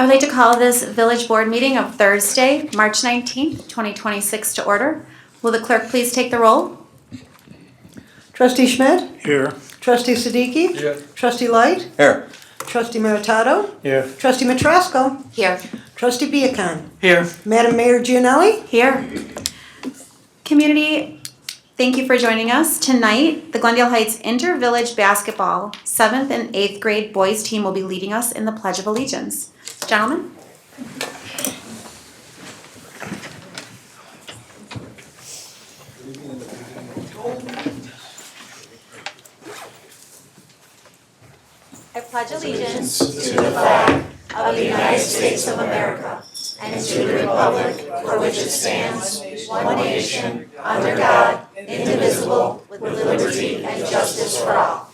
would like to call this village board meeting of Thursday, March 19th, 2026 to order. Will the clerk please take the roll? Trustee Schmidt? Here. Trustee Siddiqui? Here. Trustee Light? Here. Trustee Meritato? Here. Trustee Matrasco? Here. Trustee Viacon? Here. Madam Mayor Gianelli? Here. Community, thank you for joining us. Tonight, the Glendale Heights Inter-Village Basketball 7th and 8th grade boys team will be leading us in the Pledge of Allegiance. Gentlemen. I pledge allegiance to the flag of the United States of America and to the republic for which it stands, one nation, under God, indivisible, with liberty and justice for all.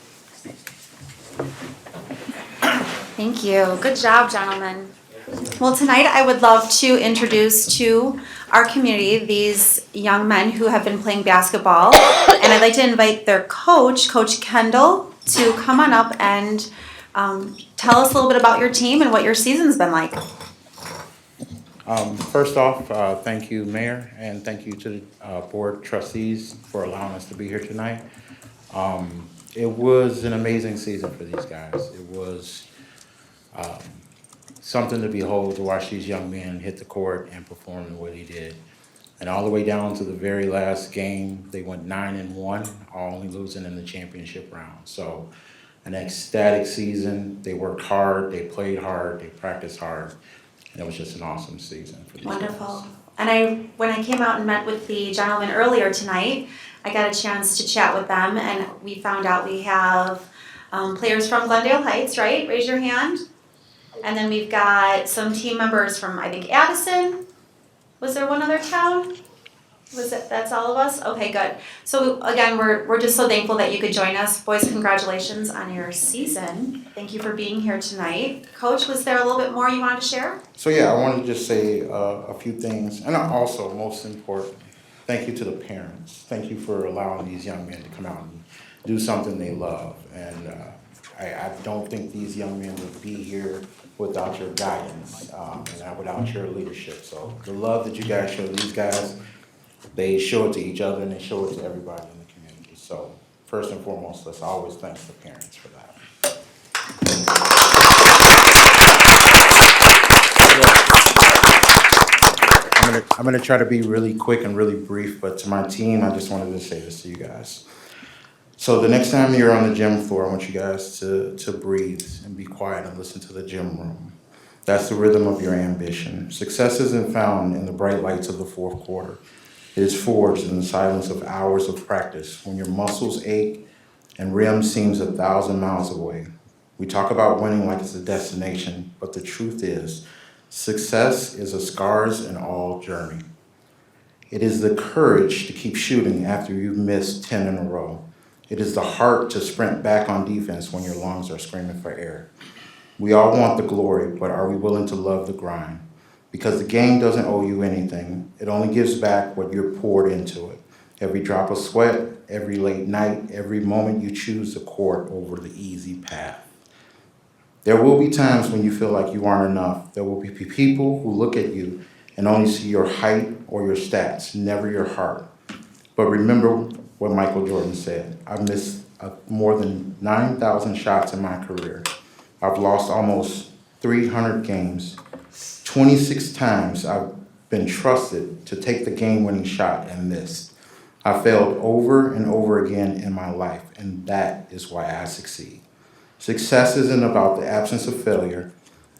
Thank you. Good job, gentlemen. Well, tonight I would love to introduce to our community these young men who have been playing basketball, and I'd like to invite their coach, Coach Kendall, to come on up and tell us a little bit about your team and what your season's been like. First off, thank you, Mayor, and thank you to the Board Trustees for allowing us to be here tonight. It was an amazing season for these guys. It was something to behold, to watch these young men hit the court and perform the way they did. And all the way down to the very last game, they went 9-1, only losing in the championship round. So an ecstatic season. They worked hard, they played hard, they practiced hard. And it was just an awesome season for these Wonderful. guys. And when I came out and met with the gentleman earlier tonight, I got a chance to chat with them, and we found out we have players from Glendale Heights, right? Raise your hand. And then we've got some team members from, I think, Addison. Was there one other town? That's all of us? Okay, good. So again, we're just so thankful that you could join us. Boys, congratulations on your season. Thank you for being here tonight. Coach, was there a little bit more you wanted to share? So yeah, I wanted to just say a few things, and also, most important, thank you to the parents. Thank you for allowing these young men to come out and do something they love. And I don't think these young men would be here without your guidance and without your leadership. So the love that you guys show these guys, they show it to each other and they show it to everybody in the community. So first and foremost, let's always thank the parents for that. I'm gonna try to be really quick and really brief, but to my team, I just wanted to say this to you guys. So the next time you're on the gym floor, I want you guys to breathe and be quiet and listen to the gym room. That's the rhythm of your ambition. Success isn't found in the bright lights of the fourth quarter. It is forged in the silence of hours of practice, when your muscles ache and rim seems 1,000 miles away. We talk about winning like it's a destination, but the truth is, success is a scars and all journey. It is the courage to keep shooting after you've missed 10 in a row. It is the heart to sprint back on defense when your lungs are screaming for air. We all want the glory, but are we willing to love the grind? Because the game doesn't owe you anything. It only gives back what you're poured into it. Every drop of sweat, every late night, every moment you choose the court over the easy path. There will be times when you feel like you aren't enough. There will be people who look at you and only see your height or your stats, never your heart. But remember what Michael Jordan said. I've missed more than 9,000 shots in my career. I've lost almost 300 games. 26 times I've been trusted to take the game-winning shot and missed. I failed over and over again in my life, and that is why I succeed. Success isn't about the absence of failure,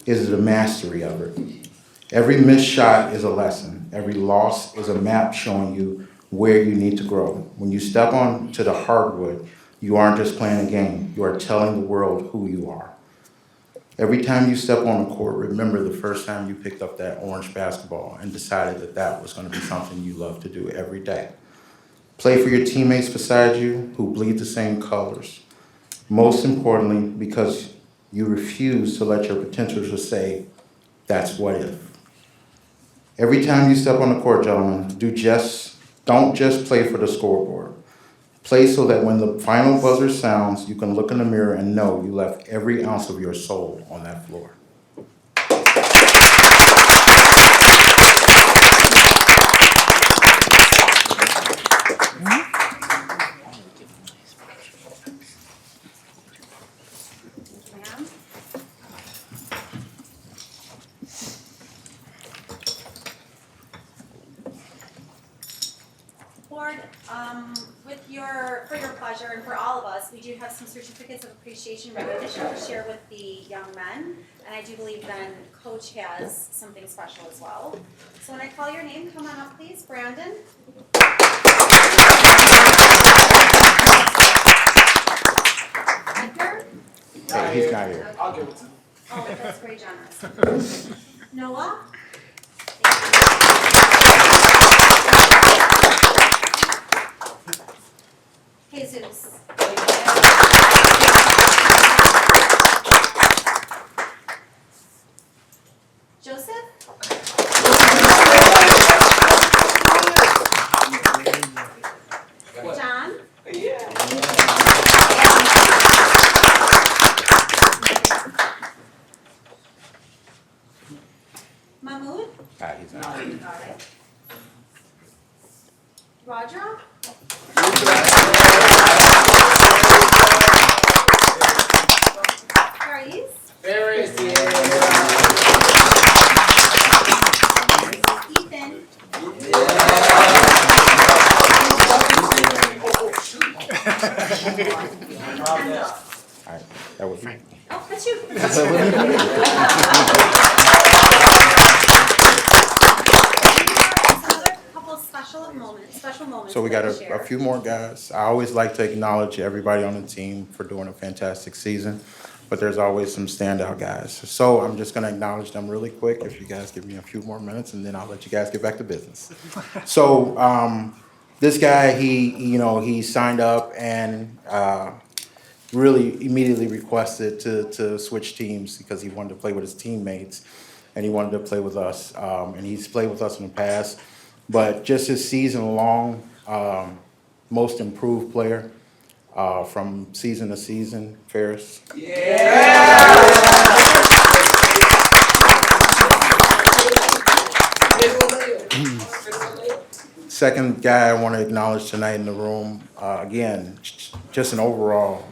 it is the mastery of it. Every missed shot is a lesson. Every loss is a map showing you where you need to grow. When you step onto the hardwood, you aren't just playing a game, you are telling the world who you are. Every time you step on the court, remember the first time you picked up that orange basketball and decided that that was going to be something you love to do every day. Play for your teammates beside you who bleed the same colors. Most importantly, because you refuse to let your potential just say, that's what if. Every time you step on the court, gentlemen, don't just play for the scoreboard. Play so that when the final buzzer sounds, you can look in the mirror and know you left every ounce of your soul on that floor. forward. For your pleasure and for all of us, we do have some certificates of appreciation recognition to share with the young men. And I do believe then Coach has something special as well. So when I call your name, come on up please. Brandon. Edgar. Hey, he's not here. I'll give it to him. Oh, that's very generous. Noah. Jesus. Joseph. John. Mahmood. He's not here. Roger. Paris. Paris, Ethan. Kendall. All right, that was me. Oh, that's you. Another couple special moments. So we got that we a share. few more guys. I always like to acknowledge everybody on the team for doing a fantastic season, but there's always some standout guys. So I'm just gonna acknowledge them really quick, if you guys give me a few more minutes, and then I'll let you guys get back to business. So, this guy, he signed up and, really immediately requested to switch teams because he wanted to play with his teammates and he wanted to play with us. And he's played with us in the past, but just his season long, most improved player, from season to season, Ferris. Second guy I want to acknowledge tonight in the room, again, just an overall,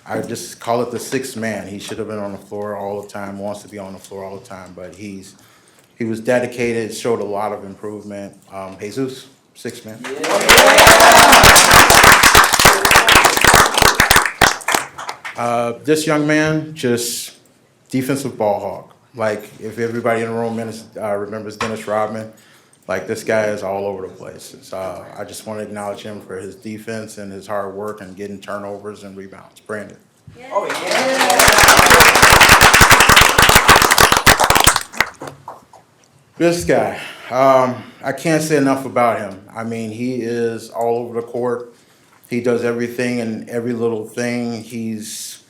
I just call it the sixth man. He should have been on the floor all the time, wants to be on the floor all the time, but he was dedicated, showed a lot of improvement. Jesus, sixth man. This young man, just defensive ball hawk. Like, if everybody in the room remembers Dennis Rodman, like, this guy is all over the place. I just want to acknowledge him for his defense and his hard work and getting turnovers and rebounds. Brandon. Oh, This guy, I can't say enough about him. I mean, he is all over the court. He does everything and every little thing. He's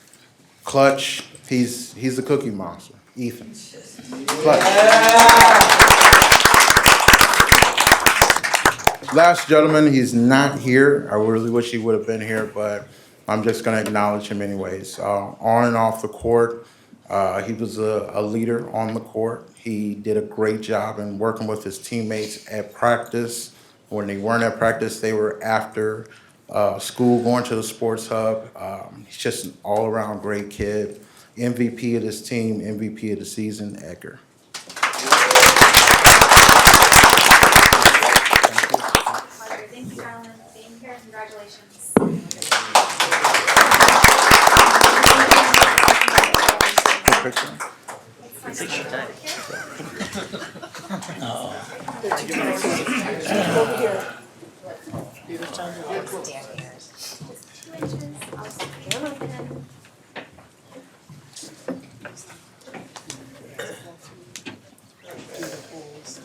clutch. He's the cookie monster. Ethan. Clutch. Last gentleman, he's not here. I really wish he would have been here, but I'm just going to acknowledge him anyways. On and off the court, he was a leader on the court. He did a great job in working with his teammates at practice. When they weren't at practice, they were after school, going to the sports hub. He's just an all-around great kid. MVP of this team, MVP of the season, Edgar. Thank you, gentlemen, for being here. Congratulations.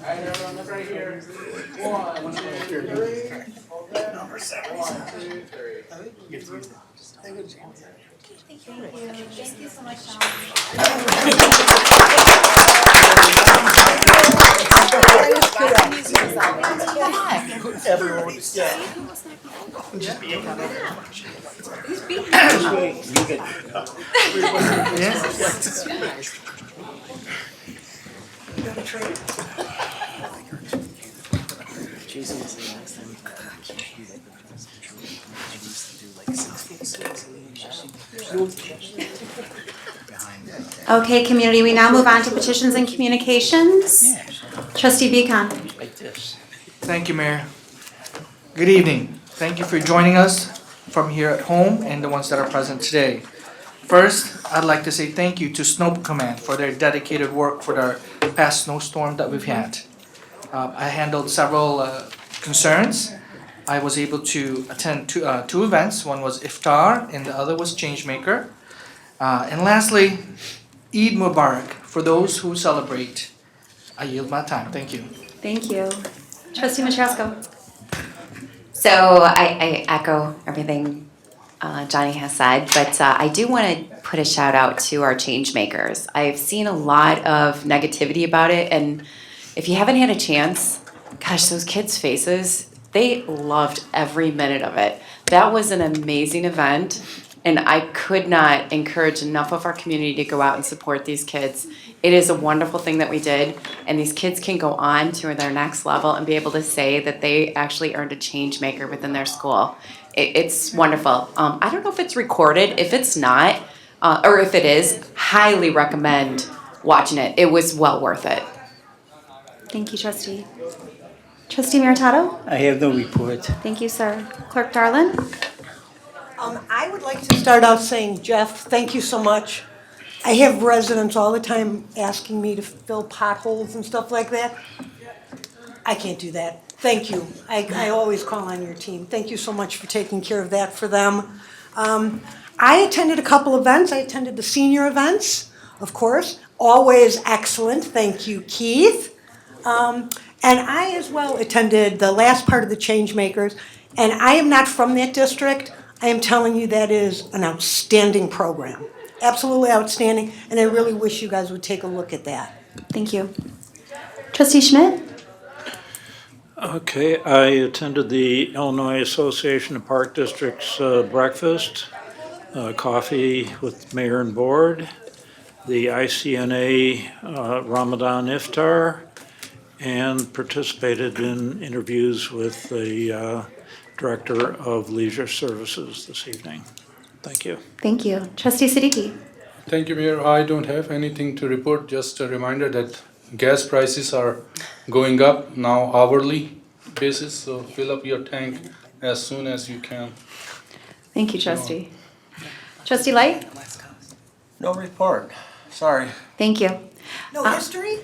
All right, everyone, look right here. 1, 2, 3. Number 7. 1, 2, 3. Thank you so much, Sean. Everyone would just Jason was the last time Okay, community, we now move on to petitions and communications. Trustee Beacon. like this. Thank you, Mayor. Good evening. Thank you for joining us from here at home and the ones that are present today. First, I'd like to say thank you to Snow Command for their dedicated work for the past snowstorm that we've had. I handled several concerns. I was able to attend two events. One was Iftar and the other was Changemaker. And lastly, Eid Mubarak for those who celebrate. I yield my time. Thank you. Thank you. Trustee Matrasco. So I echo everything Johnny has said, but I do want to put a shout out to our change makers. I've seen a lot of negativity about it, and if you haven't had a chance, gosh, those kids' faces, they loved every minute of it. That was an amazing event, and I could not encourage enough of our community to go out and support these kids. It is a wonderful thing that we did, and these kids can go on to their next level and be able to say that they actually earned a change maker within their school. It's wonderful. I don't know if it's recorded. If it's not, or if it is, highly recommend watching it. It was well worth it. Thank you, Trustee. Trustee Meritato? I have no report. Thank you, sir. Clerk Darlin? I would like to start out saying, Jeff, thank you so much. I have residents all the time asking me to fill potholes and stuff like that. I can't do that. Thank you. I always call on your team. Thank you so much for taking care of that for them. I attended a couple events. I attended the senior events, of course. Always excellent. Thank you, Keith. And I as well attended the last part of the Change Makers. And I am not from that district. I am telling you that is an outstanding program. Absolutely outstanding. And I really wish you guys would take a look at that. Thank you. Trustee Schmidt? Okay, I attended the Illinois Association of Park Districts breakfast, coffee with mayor and board, the ICNA Ramadan Iftar, and participated in interviews with the Director of Leisure Services this evening. Thank you. Thank you. Trustee Siddiqui? Thank you, Mayor. I don't have anything to report, just a reminder that gas prices are going up now hourly basis, so fill up your tank as soon as you can. Thank you, Trustee. Trustee Light? No report. Sorry. Thank you. No history?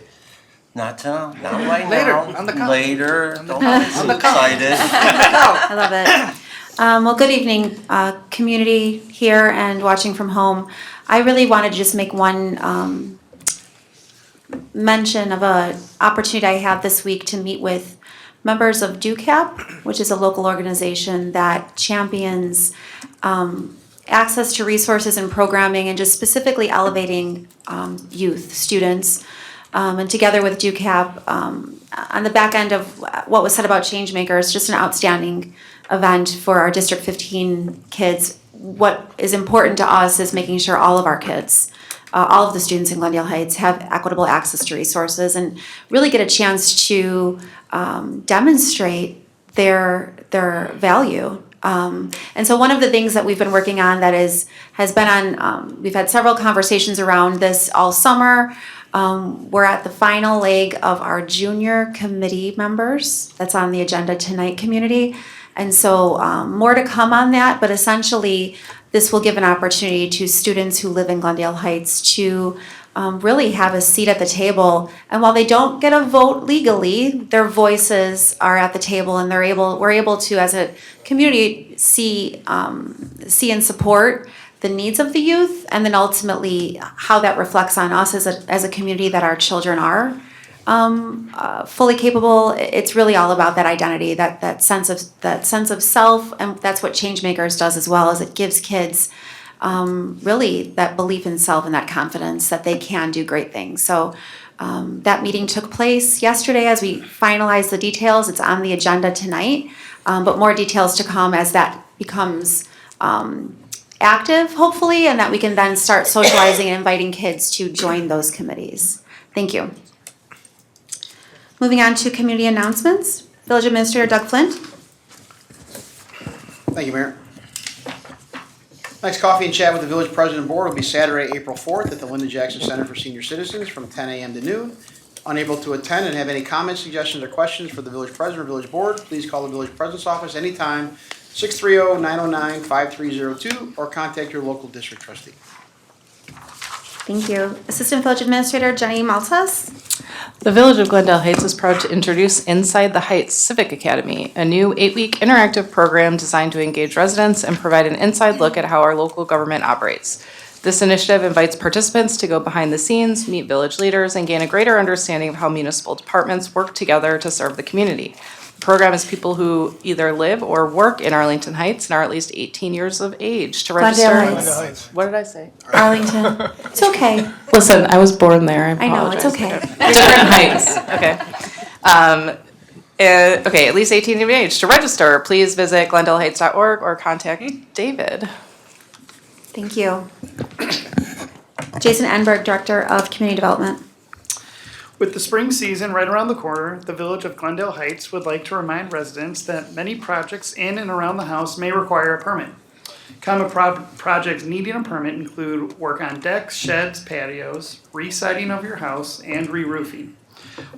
Not right Later, now. on the count. Later. Don't get too excited. I love it. Well, good evening, community here and watching from home. I really wanted to just make one mention of an opportunity I had this week to meet with members of DUCAP, which is a local organization that champions access to resources and programming and just specifically elevating youth, students. And together with DUCAP, on the back end of what was said about Changemakers, just an outstanding event for our District 15 kids. What is important to us is making sure all of our kids, all of the students in Glendale Heights have equitable access to resources and really get a chance to demonstrate their value. And so one of the things that we've been working on that has been on, we've had several conversations around this all summer. We're at the final leg of our junior committee members. That's on the agenda tonight, community. And so more to come on that, but essentially this will give an opportunity to students who live in Glendale Heights to really have a seat at the table. And while they don't get a vote legally, their voices are at the table and we're able to, as a community, see and support the needs of the youth, and then ultimately how that reflects on us as a community that our children are fully capable. It's really all about that identity, that sense of self, and that's what Changemakers does as well. Is it gives kids really that belief in self and that confidence that they can do great things. So that meeting took place yesterday as we finalized the details. It's on the agenda tonight, but more details to come as that becomes active, hopefully, and that we can then start socializing and inviting kids to join those committees. Thank you. Moving on to community announcements. Village Administrator Doug Flint. Thank you, Mayor. Next coffee and chat with the village president and board will be Saturday, April 4th at the Lyndon Jackson Center for Senior Citizens from 10 a.m. to noon. unable to attend and have any comments, suggestions, or questions for the village president or village board, please call the village president's office anytime, 630-909-5302, or contact your local district trustee. Thank you. Assistant Village Administrator Jenny Maltas. The Village of Glendale Heights is proud to introduce Inside the Heights Civic Academy, a new 8-week interactive program designed to engage residents and provide an inside look at how our local government operates. This initiative invites participants to go behind the scenes, meet village leaders, and gain a greater understanding of how municipal departments work together to serve the community. The program is people who either live or work in Arlington Heights and are at least 18 years of age to register. Glendale Heights. What did I say? Arlington. It's okay. Listen, I was born there. I know, it's apologize. okay. Different heights. Okay. Okay, at least 18 years of age. To register, please visit glendaleheights.org or contact David. Thank you. Jason Enberg, Director of Community Development. With the spring season right around the corner, the Village of Glendale Heights would like to remind residents that many projects in and around the house may require a permit. Common projects needing a permit include work on decks, sheds, patios, re-siding of your house, and re-roofing.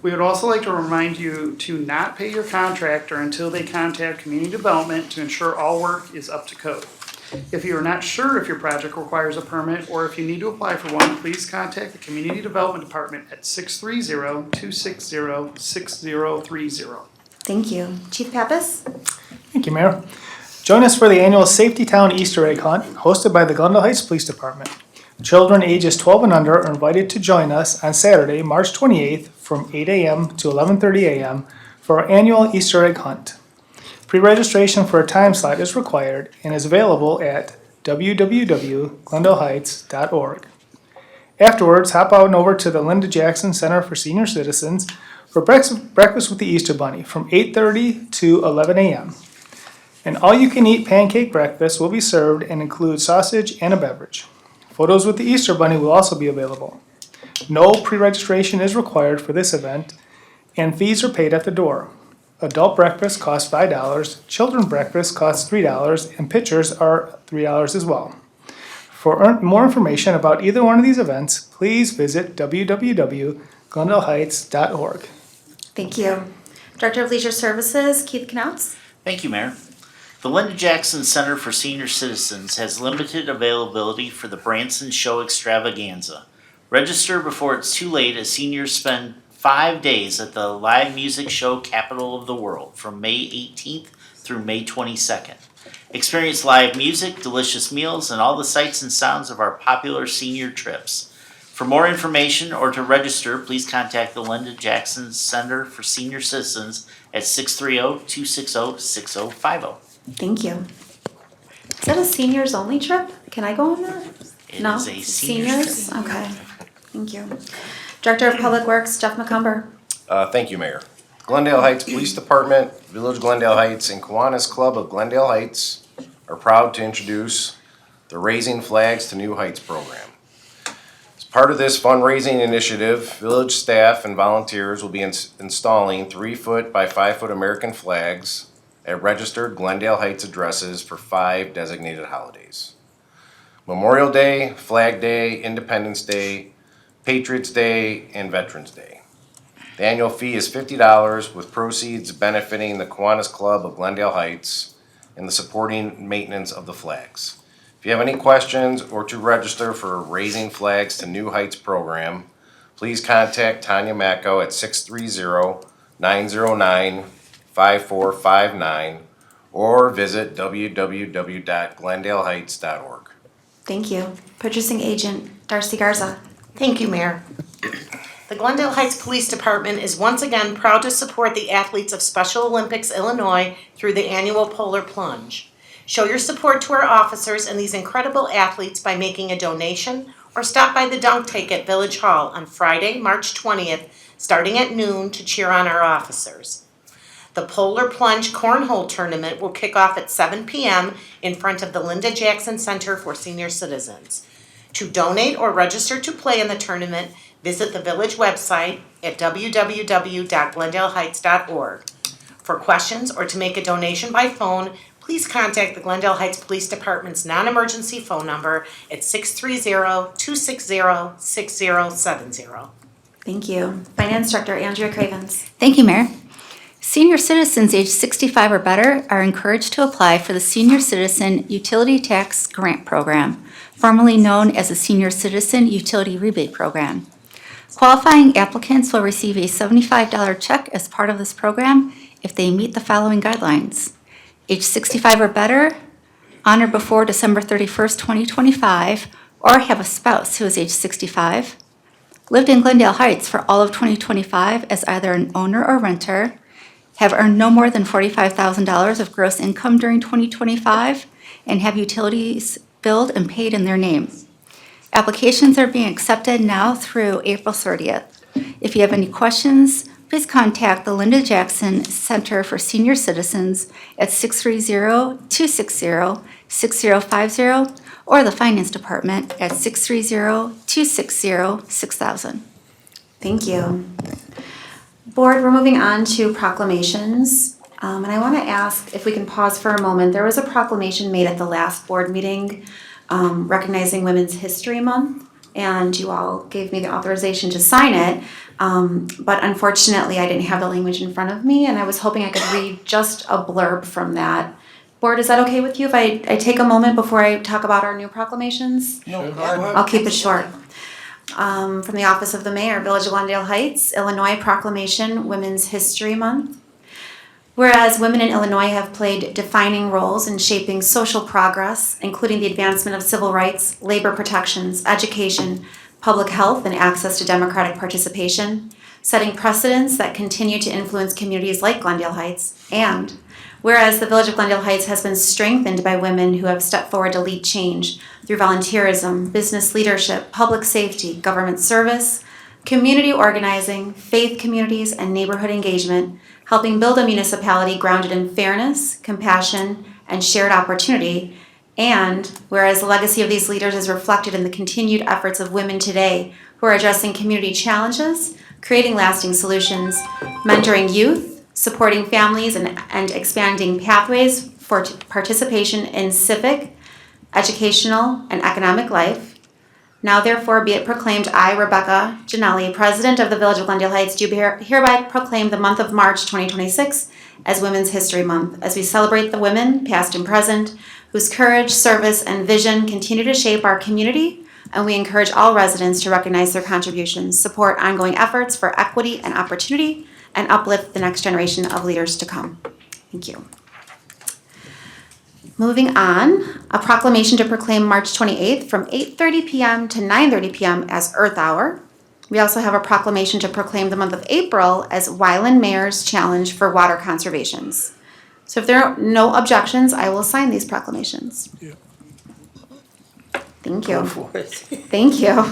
We would also like to remind you to not pay your contractor until they contact Community Development to ensure all work is up to code. If you are not sure if your project requires a permit or if you need to apply for one, please contact the Community Development Department at 630-260-6030. Thank you. Chief Pappas? Thank you, Mayor. Join us for the annual Safety Town Easter Egg Hunt hosted by the Glendale Heights Police Department. Children ages 12 and under are invited to join us on Saturday, March 28th from 8 a.m. to 11:30 a.m. for our annual Easter Egg Hunt. Pre-registration for a time slot is required and is available at www.glendaleheights.org. Afterwards, hop out and over to the Linda Jackson Center for Senior Citizens for breakfast with the Easter Bunny from 8:30 to 11 a.m. An all-you-can-eat pancake breakfast will be served and include sausage and a beverage. Photos with the Easter Bunny will also be available. No pre-registration is required for this event, and fees are paid at the door. Adult breakfast costs $5, children breakfast costs $3, and pitchers are $3 as well. For more information about either one of these events, please visit www.glendaleheights.org. Thank you. Director of Leisure Services, Keith Knauts. Thank you, Mayor. The Linda Jackson Center for Senior Citizens has limited availability for the Branson Show Extravaganza. Register before it's too late as seniors spend 5 days at the live music show capital of the world from May 18th through May 22nd. Experience live music, delicious meals, and all the sights and sounds of our popular senior trips. For more information or to register, please contact the Linda Jackson Center for Senior Citizens at 630-260-6050. Thank you. Is that a seniors only trip? Can I go on that? It No? is a seniors Seniors? Okay. Thank you. Director of Public Works, Jeff McCumber. Thank you, Mayor. Glendale Heights Police Department, Village Glendale Heights, and Kiwanis Club of Glendale Heights are proud to introduce the Raising Flags to New Heights program. As part of this fundraising initiative, village staff and volunteers will be installing 3-foot by 5-foot American flags at registered Glendale Heights addresses for 5 designated holidays: Memorial Day, Flag Day, Independence Day, Patriots Day, and Veterans Day. The annual fee is $50, with proceeds benefiting the Kiwanis Club of Glendale Heights and the supporting maintenance of the flags. If you have any questions or to register for Raising Flags to New Heights program, please contact Tanya Macko at 630-909-5459 or visit www.glendaleheights.org. Thank you. Purchasing Agent, Darcy Garza. Thank you, Mayor. The Glendale Heights Police Department is once again proud to support the athletes of Special Olympics Illinois through the annual Polar Plunge. Show your support to our officers and these incredible athletes by making a donation or stop by the dunk tank at Village Hall on Friday, March 20th, starting at noon to cheer on our officers. The Polar Plunge Cornhole Tournament will kick off at 7 p.m. in front of the Linda Jackson Center for Senior Citizens. To donate or register to play in the tournament, visit the village website at www.glendaleheights.org. For questions or to make a donation by phone, please contact the Glendale Heights Police Department's non-emergency phone number at 630-260-6070. Thank you. Finance Director Andrea Cravens. Thank you, Mayor. Senior citizens age 65 or better are encouraged to apply for the Senior Citizen Utility Tax Grant Program, formerly known as the Senior Citizen Utility Rebate Program. Qualifying applicants will receive a $75 check as part of this program if they meet the following guidelines. Age 65 or better, on or before December 31st, 2025, or have a spouse who is age 65, lived in Glendale Heights for all of 2025 as either an owner or renter, have earned no more than $45,000 of gross income during 2025, and have utilities billed and paid in their name. Applications are being accepted now through April 30th. If you have any questions, please contact the Linda Jackson Center for Senior Citizens at 630-260-6050 or the Finance Department at 630-260-6000. Thank you. Board, we're moving on to proclamations. And I want to ask if we can pause for a moment. There was a proclamation made at the last board meeting recognizing Women's History Month, and you all gave me the authorization to sign it. But unfortunately, I didn't have the language in front of me, and I was hoping I could read just a blurb from that. Board, is that okay with you if I take a moment before I talk about our new proclamations? No, go ahead. I'll keep it short. From the Office of the Mayor, Village of Glendale Heights, Illinois Proclamation, Women's History Month. Whereas women in Illinois have played defining roles in shaping social progress, including the advancement of civil rights, labor protections, education, public health, and access to democratic participation, setting precedents that continue to influence communities like Glendale Heights. And whereas the Village of Glendale Heights has been strengthened by women who have stepped forward to lead change through volunteerism, business leadership, public safety, government service, community organizing, faith communities, and neighborhood engagement, helping build a municipality grounded in fairness, compassion, and shared opportunity. And whereas the legacy of these leaders is reflected in the continued efforts of women today who are addressing community challenges, creating lasting solutions, mentoring youth, supporting families, and expanding pathways for participation in civic, educational, and economic life. Now therefore be it proclaimed, I, Rebecca Janelli, President of the Village of Glendale Heights, do hereby proclaim the month of March 2026 as Women's History Month, as we celebrate the women, past and present, whose courage, service, and vision continue to shape our community, and we encourage all residents to recognize their contributions, support ongoing efforts for equity and opportunity, and uplift the next generation of leaders to come. Thank you. Moving on, a proclamation to proclaim March 28th from 8:30 p.m. to 9:30 p.m. as Earth Hour. We also have a proclamation to proclaim the month of April as Wyland Mayor's Challenge for Water Conservations. So if there are no objections, I will sign these proclamations. Yeah. Thank you. Go for it. Thank you.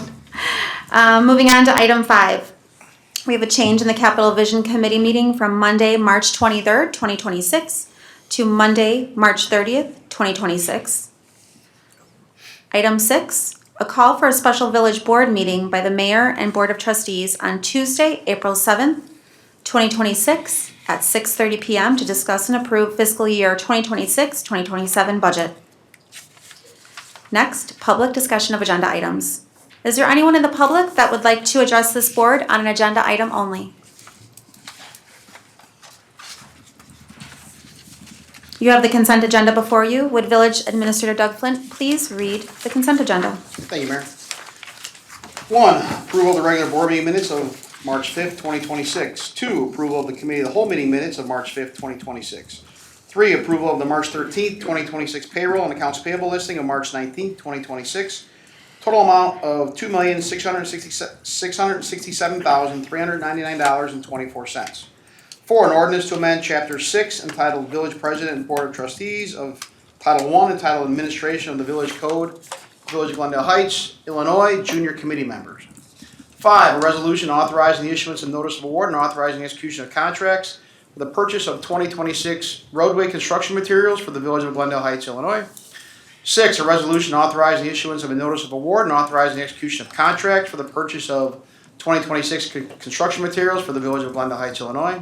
Moving on to item 5. We have a change in the Capital Vision Committee meeting from Monday, March 23rd, 2026 to Monday, March 30th, 2026. Item 6, a call for a special village board meeting by the mayor and board of trustees on Tuesday, April 7th, 2026 at 6:30 p.m. to discuss and approve fiscal year 2026-2027 budget. Next, public discussion of agenda items. Is there anyone in the public that would like to address this board on an agenda item only? You have the consent agenda before you. Would Village Administrator Doug Flint please read the consent agenda? Thank you, Mayor. 1, approval of the regular board meeting minutes of March 5th, 2026. 2, approval of the committee of the whole meeting minutes of March 5th, 2026. 3, approval of the March 13th, 2026 payroll and accounts payable listing of March 19th, 2026. Total amount of $2,667,399.24. 4, an ordinance to amend Chapter 6 entitled Village President and Board of Trustees of Title 1 entitled Administration of the Village Code, Village of Glendale Heights, Illinois, Junior Committee Members. 5, a resolution authorizing the issuance of notice of award and authorizing execution of contracts for the purchase of 2026 roadway construction materials for the Village of Glendale Heights, Illinois. 6, a resolution authorizing the issuance of a notice of award and authorizing the execution of contract for the purchase of 2026 construction materials for the Village of Glendale Heights, Illinois.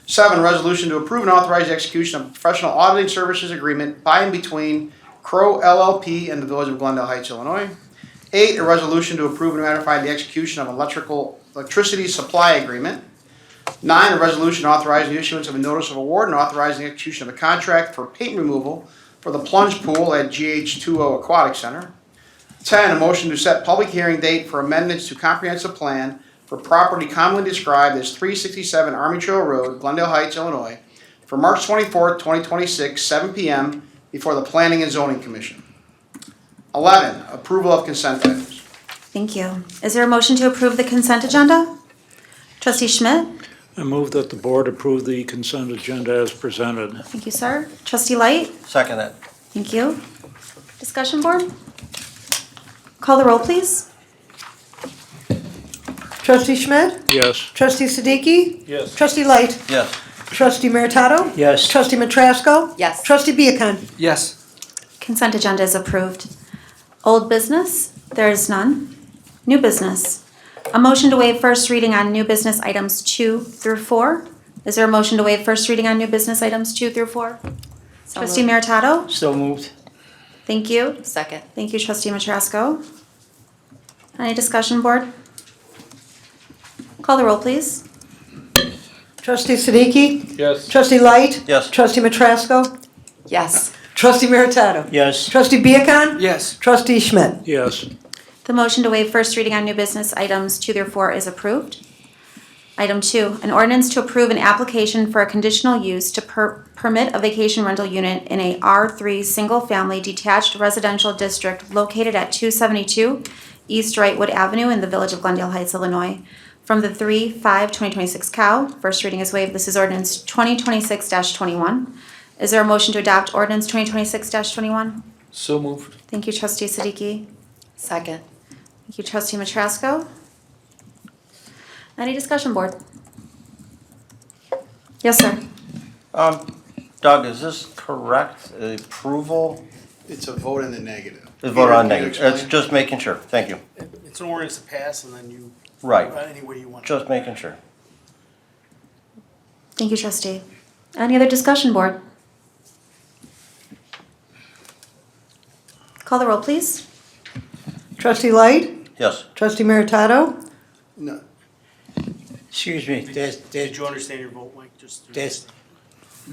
7, resolution to approve and authorize the execution of a professional auditing services agreement by and between Crow LLP and the Village of Glendale Heights, Illinois. 8, a resolution to approve and ratify the execution of electrical electricity supply agreement. 9, a resolution authorizing the issuance of a notice of award and authorizing the execution of a contract for paint removal for the plunge pool at GH20 Aquatic Center. 10, a motion to set public hearing date for amendments to comprehensive plan for property commonly described as 367 Army Trail Road, Glendale Heights, Illinois, for March 24th, 2026, 7 p.m. before the Planning and Zoning Commission. 11, approval of consent items. Thank you. Is there a motion to approve the consent agenda? Trustee Schmidt? I move that the board approve the consent agenda as presented. Thank you, sir. Trustee Light? Second it. Thank you. Discussion board? Call the roll, please. Trustee Schmidt? Yes. Trustee Siddiqui? Yes. Trustee Light? Yes. Trustee Meritato? Yes. Trustee Matrasco? Yes. Trustee Viacon? Yes. Consent agenda is approved. Old business? There is none. New business? A motion to waive first reading on new business items 2 through 4. Is there a motion to waive first reading on new business items 2 through 4? Trustee Meritato? So moved. Thank you. Second. Thank you, Trustee Matrasco. Any discussion, board? Call the roll, please. Trustee Siddiqui? Yes. Trustee Light? Yes. Trustee Matrasco? Yes. Trustee Meritato? Yes. Trustee Viacon? Yes. Trustee Schmidt? Yes. The motion to waive first reading on new business items 2 through 4 is approved. Item 2, an ordinance to approve an application for a conditional use to permit a vacation rental unit in a R3 single-family detached residential district located at 272 East Wrightwood Avenue in the Village of Glendale Heights, Illinois, from the 3/5/2026 COW. First reading is waived. This is ordinance 2026-21. Is there a motion to adopt ordinance 2026-21? So moved. Thank you, Trustee Siddiqui. Second. Thank you, Trustee Matrasco. Any discussion, board? Yes, sir. Doug, is this correct? Approval? It's a vote in the negative. The vote on Peter, can you negative. It's explain? just making sure. Thank you. It's an ordinance to pass and then you, Right. any way you want. Just making sure. Thank you, Trustee. Any other discussion, board? Call the roll, please. Trustee Light? Yes. Trustee Meritato? No. Excuse me, did you understand your vote, Mike? Just.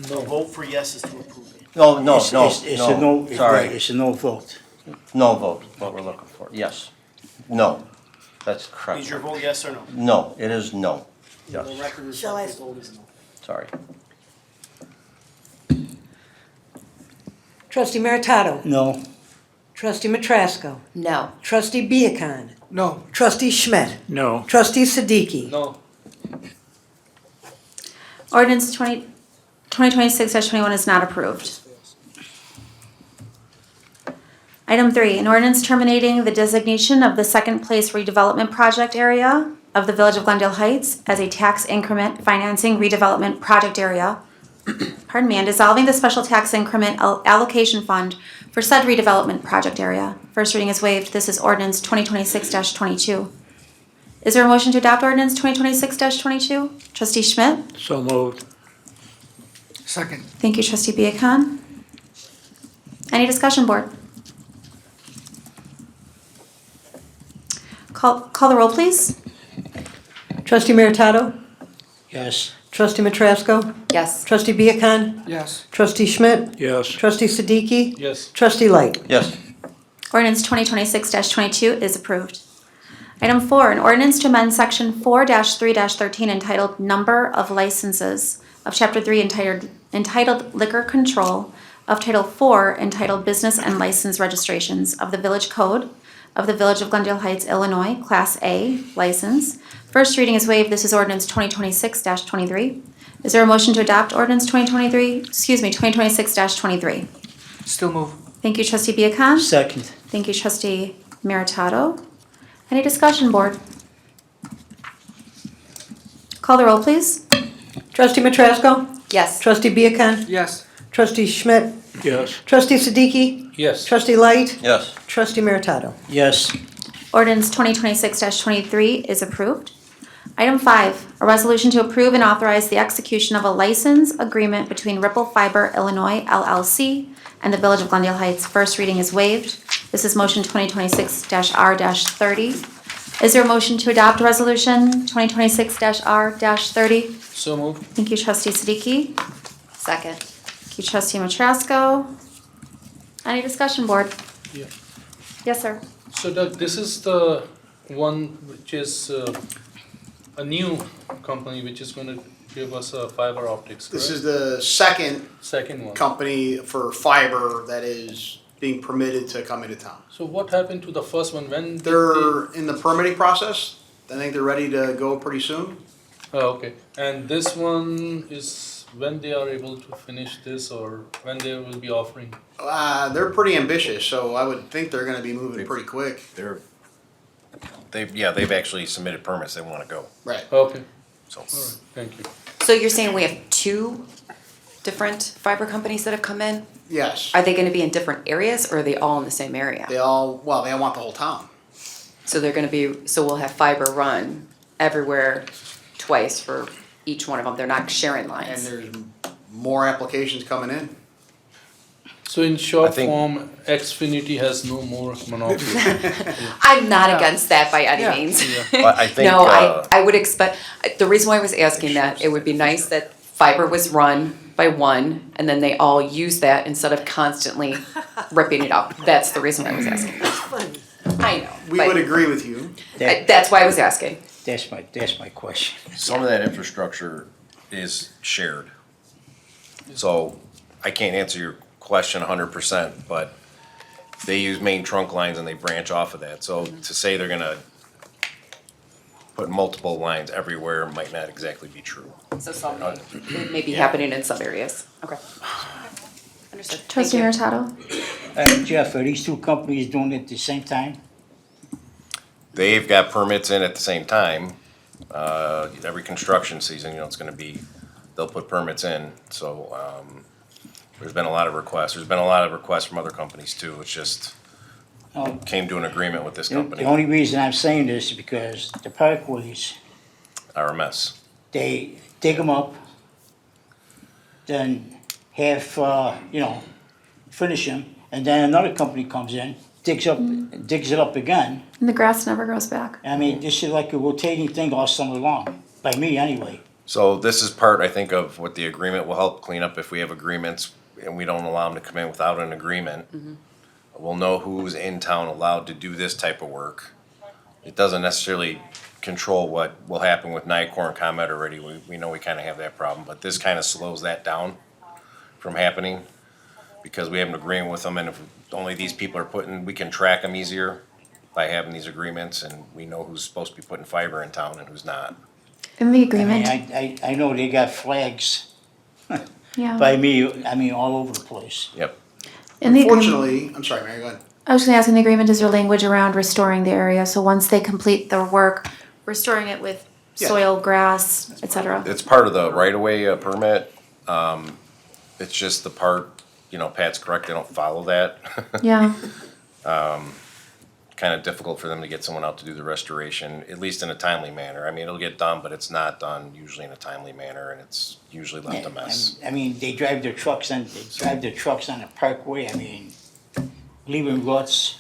No. Vote for yes is to approve it. No, no, It's- no, it's- it's a no- no, sorry. right, it's a no vote. No vote, what we're looking for. Yes. No. That's correct. Is your vote yes or no? No, it is no. The Yes, record Shall I- reflects the vote is no. sorry. Trustee Meritato? No. Trustee Matrasco? No. Trustee Viacon? No. Trustee Schmidt? No. Trustee Siddiqui? No. Ordinance 2026-21 is not approved. Item 3, an ordinance terminating the designation of the Second Place redevelopment project area of the Village of Glendale Heights as a tax increment financing redevelopment project area, pardon me, and dissolving the special tax increment allocation fund for said redevelopment project area. First reading is waived. This is ordinance 2026-22. Is there a motion to adopt ordinance 2026-22? Trustee Schmidt? So moved. Second. Thank you, Trustee Viacon. Any discussion, board? Call the roll, please. Trustee Meritato? Yes. Trustee Matrasco? Yes. Trustee Viacon? Yes. Trustee Schmidt? Yes. Trustee Siddiqui? Yes. Trustee Light? Yes. Ordinance 2026-22 is approved. Item 4, an ordinance to amend section 4-3-13 entitled Number of Licenses of Chapter 3 entitled Liquor Control of Title 4 entitled Business and License Registrations of the Village Code of the Village of Glendale Heights, Illinois, Class A license. First reading is waived. This is ordinance 2026-23. Is there a motion to adopt ordinance 2026-23? Still move. Thank you, Trustee Viacon. Second. Thank you, Trustee Meritato. Any discussion, board? Call the roll, please. Trustee Matrasco? Yes. Trustee Viacon? Yes. Trustee Schmidt? Yes. Trustee Siddiqui? Yes. Trustee Light? Yes. Trustee Meritato? Yes. Ordinance 2026-23 is approved. Item 5, a resolution to approve and authorize the execution of a license agreement between Ripple Fiber Illinois LLC and the Village of Glendale Heights. First reading is waived. This is motion 2026-R-30. Is there a motion to adopt resolution 2026-R-30? So moved. Thank you, trustee Siddiqui. Second. Thank you, trustee Matrasco. Any discussion, board? Yeah. Yes, sir. So Doug, this is the one which is a new company which is gonna give us fiber optics, correct? This is the second Second one. company for fiber that is being permitted to come into town. So what happened to the first one? When did They're in the permitting process. I think they're ready to go pretty soon. Oh, okay. And this one is when they are able to finish this or when they will be offering? They're pretty ambitious, so I would think they're gonna be moving pretty quick. They've actually submitted permits, they wanna go, Right. Okay, so. all right, thank you. So you're saying we have two different fiber companies that have come in? Yes. Are they gonna be in different areas or are they all in the same area? They all want the whole town. So they're gonna be, so we'll have fiber run everywhere twice for each one of them. They're not sharing And lines. there's more applications coming in. So in short I think- form, Xfinity has no more monopoly. I'm not against that by any Yeah. means. But I think, No, I would expect, the reason why I was asking that, it would be nice that fiber was run by one and then they all use that instead of constantly ripping it up. That's the reason why I was asking. I know, We but would agree with you. that's why I was asking. That's my question. Some of that infrastructure is shared. So I can't answer your question 100%, but they use main trunk lines and they branch off of that. So to say they're gonna put multiple lines everywhere might not exactly be true. So some, it may be happening in some areas. Okay. Understood. Thank Trustee you. Hurtado? Jeff, are these two companies doing it at the same time? They've got permits in at the same time. Every construction season, it's gonna be, they'll put permits in, so, there's been a lot of requests. There's been a lot of requests from other companies too. It's just Oh, came to an agreement with this The company, only reason I'm saying this is because the parkways, RMS. they dig them up, then have, finish them, and then another company comes in, digs it up again. And the grass never grows back. I mean, this is like a rotating thing all summer long, by me anyway. So this is part, I think, of what the agreement will help clean up if we have agreements and we don't allow them to come in without an agreement. We'll know who's in town allowed to do this type of work. It doesn't necessarily control what will happen with Nicor and ComEd already. We know we kind of have that problem, but this kind of slows that down from happening because we have an agreement with them, and if only these people are putting, we can track them easier by having these agreements, and we know who's supposed to be putting fiber in town and who's not. In the I agreement, mean, I know they got flags yeah. by me, all over the place. Yep. In the agreement, Unfortunately, I'm sorry, Mary, go ahead. I was gonna ask, in the agreement, is there language around restoring the area? So once they complete their work, restoring it with Yeah. soil, grass, et cetera? It's part of the right-of-way permit. It's just the part, Pat's correct, they don't follow that. Yeah, Kind of difficult for them to get someone out to do the restoration, at least in a timely manner. I mean, it'll get done, but it's not done usually in a timely manner, and it's usually left a mess. I mean, they drive their trucks on the parkway, leaving ruts,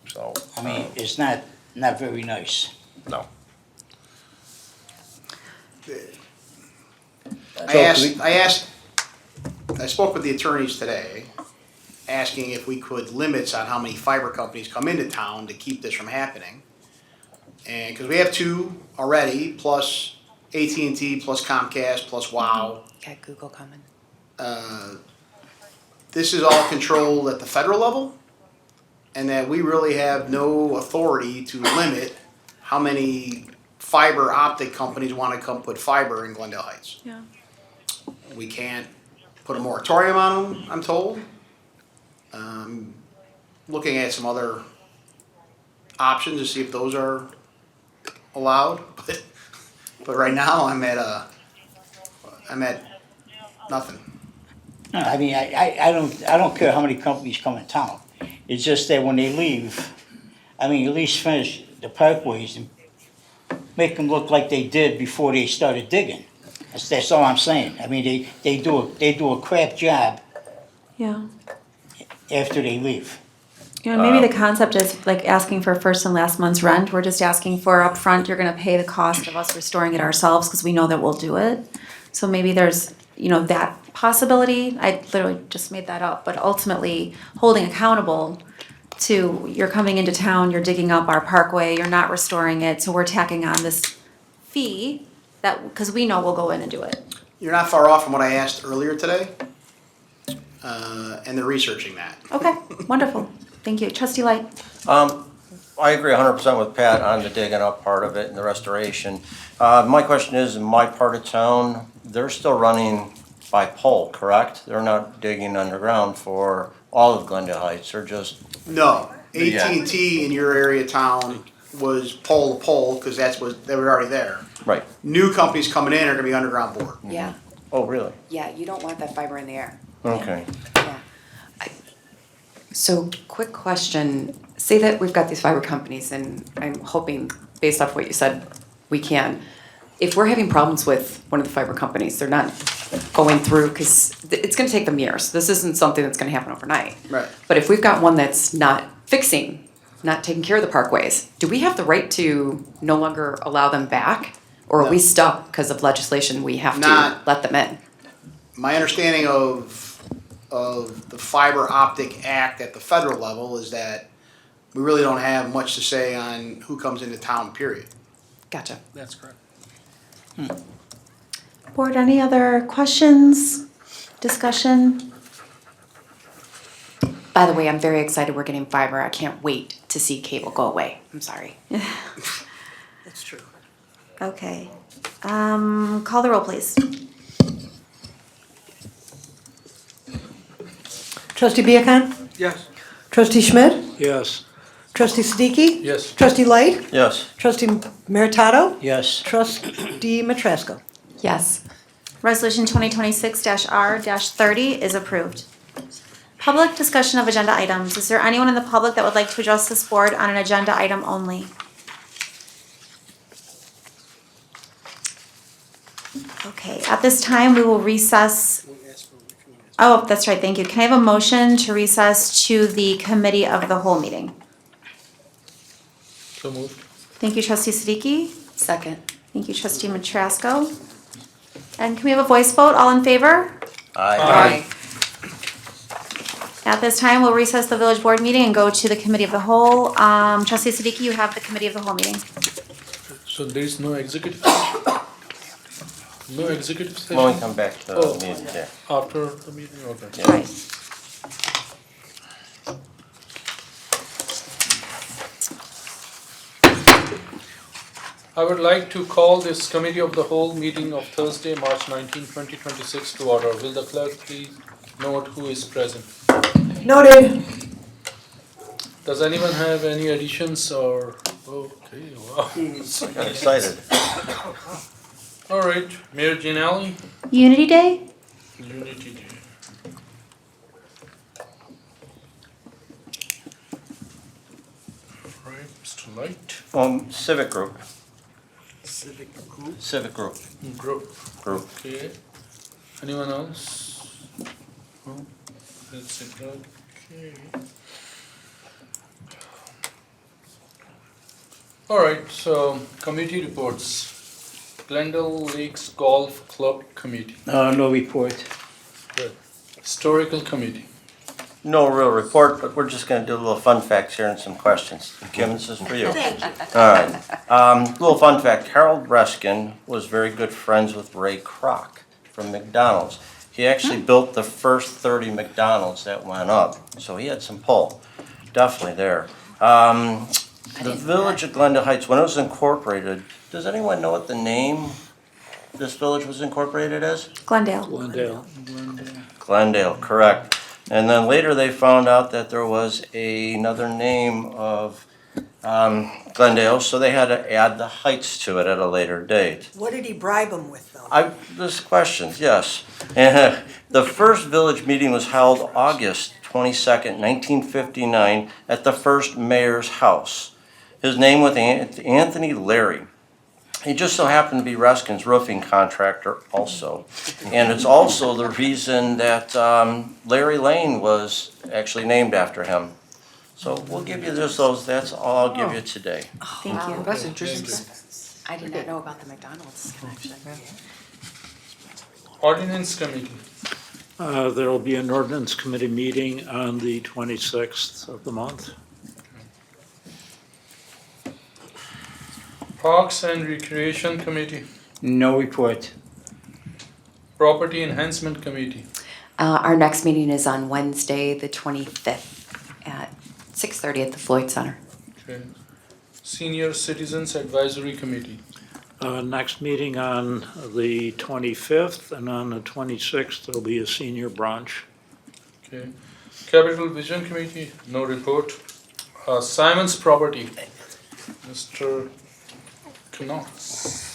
So, it's not very nice. no. I spoke with the attorneys today, asking if we could limits on how many fiber companies come into town to keep this from happening. And, cause we have two already, plus AT&T, plus Comcast, plus WOW. Got Google coming. This is all controlled at the federal level, and that we really have no authority to limit how many fiber optic companies wanna come put fiber in Glendale Heights. yeah. We can't put a moratorium on them, I'm told. Looking at some other options to see if those are allowed, but right now I'm at nothing. No, I don't care how many companies come in town. It's just that when they leave, at least finish the parkways and make them look like they did before they started digging. That's all I'm saying. They do a crap job Yeah. after they leave. You know, maybe the concept is like asking for first and last month's rent. We're just asking for upfront, you're gonna pay the cost of us restoring it ourselves, because we know that we'll do it. So maybe there's, you know, that possibility. I literally just made that up, but ultimately holding accountable to, you're coming into town, you're digging up our parkway, you're not restoring it, so we're tacking on this fee that, because we know we'll go in and do it. You're not far off from what I asked earlier today, and they're researching that. Okay, wonderful. Thank you. Trustee Light? I agree 100% with Pat on the digging up part of it and the restoration. My question is, in my part of town, they're still running by pole, correct? They're not digging underground for all of Glendale Heights, they're just, No, Yeah. AT&T in your area of town was pole to pole, because they were already there. right. New companies coming in are gonna be underground board. Yeah, Oh, really? yeah, you don't want that fiber in the air. Okay. So, quick question, say that we've got these fiber companies, and I'm hoping, based off what you said, we can. If we're having problems with one of the fiber companies, they're not going through, because it's gonna take them years. This isn't something that's gonna happen overnight. Right. But if we've got one that's not fixing, not taking care of the parkways, do we have the right to no longer allow them back? Or are we stuck because of legislation, we have to Not- let them in? My understanding of the Fiber Optic Act at the federal level is that we really don't have much to say on who comes into town, period. Gotcha. That's correct. Board, any other questions, discussion? By the way, I'm very excited we're getting fiber. I can't wait to see cable go away. I'm sorry. That's true. Okay. Call the roll, please. Trustee Viacon? Yes. Trustee Schmidt? Yes. Trustee Siddiqui? Yes. Trustee Light? Yes. Trustee Meritato? Yes. Trustee Matrasco? Yes. Resolution 2026-R-30 is approved. Public discussion of agenda items. Is there anyone in the public that would like to address this board on an agenda item only? Okay, at this time, we will recess. Oh, that's right, thank you. Can I have a motion to recess to the committee of the whole meeting? So moved. Thank you, trustee Siddiqui. Second. Thank you, trustee Matrasco. And can we have a voice vote? All in favor? Aye. At this time, we'll recess the village board meeting and go to the committee of the whole. Trustee Siddiqui, you have the committee of the whole meeting. So there is no executive? No executive session? When we come back to the Oh. meeting, yeah. After the meeting, okay. Yeah. Right. I would like to call this committee of the whole meeting of Thursday, March 19, 2026 to order. Will the clerk please note who is present? Noted. Does anyone have any additions or, okay, wow. Got excited. All right, Mayor Gianelli, Unity Day? Unity Day. All right, Mr. Light, Civic group. Civic Group. Civic group. Group. Okay. Anyone else? No? That's it, okay. All right, so committee reports. Glendale Lakes Golf Club Committee. No report. Good. Historical Committee. No real report, but we're just gonna do a little fun facts here and some questions. Kim, this is for you. All right. Little fun fact, Harold Reskin was very good friends with Ray Kroc from McDonald's. He actually built the first 30 McDonald's that went up, so he had some pull, definitely there. The village of Glendale Heights, when it was incorporated, does anyone know what the name this village was incorporated as? Glendale. Glendale, correct. And then later they found out that there was another name of Glendale, so they had to add the Heights to it at a later date. What did he bribe him with, though? There's questions, yes. And the first village meeting was held August 22nd, 1959, at the first mayor's house. His name was Anthony Larry. He just so happened to be Reskin's roofing contractor also. And it's also the reason that Larry Lane was actually named after him. So we'll give you just those, that's all I'll give you today. Thank you. That's interesting. I did not know about the McDonald's connection. Ordinance Committee. There'll be an ordinance committee meeting on the 26th of the month. Parks and Recreation Committee. No report. Property Enhancement Committee. Our next meeting is on Wednesday, the 25th at 6:30 at the Floyd Center. Okay. Senior Citizens Advisory Committee. Next meeting on the 25th, and on the 26th, there'll be a senior brunch. Okay. Capital Vision Committee, no report. Simon's Property, Mr. Knox.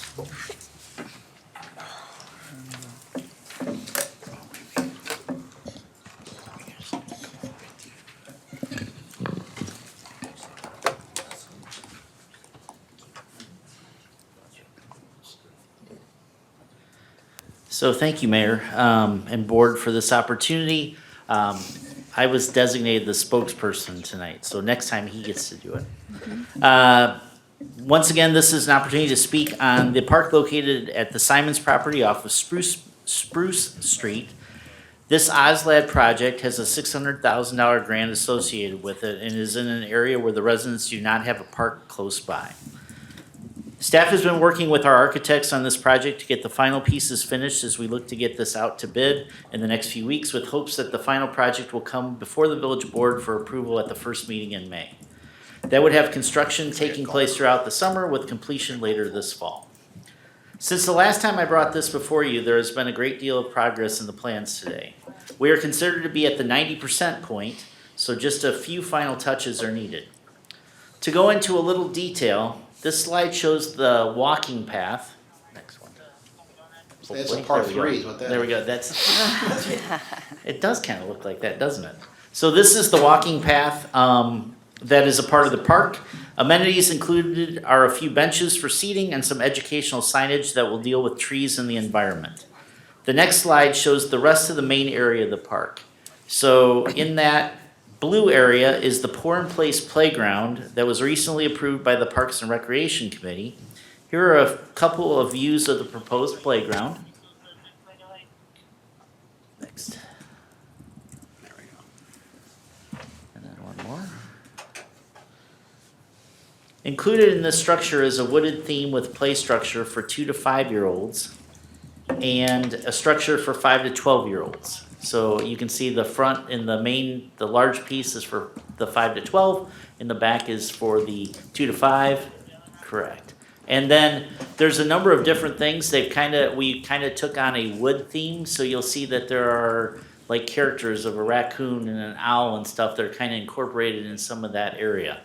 So thank you, Mayor, and Board, for this opportunity. I was designated the spokesperson tonight, so next time he gets to do it. Once again, this is an opportunity to speak on the park located at the Simons property off of Spruce Street. This OSLAD project has a $600,000 grant associated with it and is in an area where the residents do not have a park close by. Staff has been working with our architects on this project to get the final pieces finished as we look to get this out to bid in the next few weeks, with hopes that the final project will come before the village board for approval at the first meeting in May. That would have construction taking place throughout the summer with completion later this fall. Since the last time I brought this before you, there has been a great deal of progress in the plans today. We are considered to be at the 90% point, so just a few final touches are needed. To go into a little detail, this slide shows the walking path. Next one. That's a part There we go. 3 is what that is. There we go, that's, it does kind of look like that, doesn't it? So this is the walking path that is a part of the park. Amenities included are a few benches for seating and some educational signage that will deal with trees and the environment. The next slide shows the rest of the main area of the park. So in that blue area is the Pour in Place playground that was recently approved by the Parks and Recreation Committee. Here are a couple of views of the proposed playground. Next. There we go. And then one more. Included in this structure is a wooded theme with play structure for 2 to 5-year-olds and a structure for 5 to 12-year-olds. So you can see the front in the main, the large piece is for the 5 to 12, and the back is for the 2 to 5. Correct. And then there's a number of different things. We kind of took on a wood theme, so you'll see that there are like characters of a raccoon and an owl and stuff that are kind of incorporated in some of that area.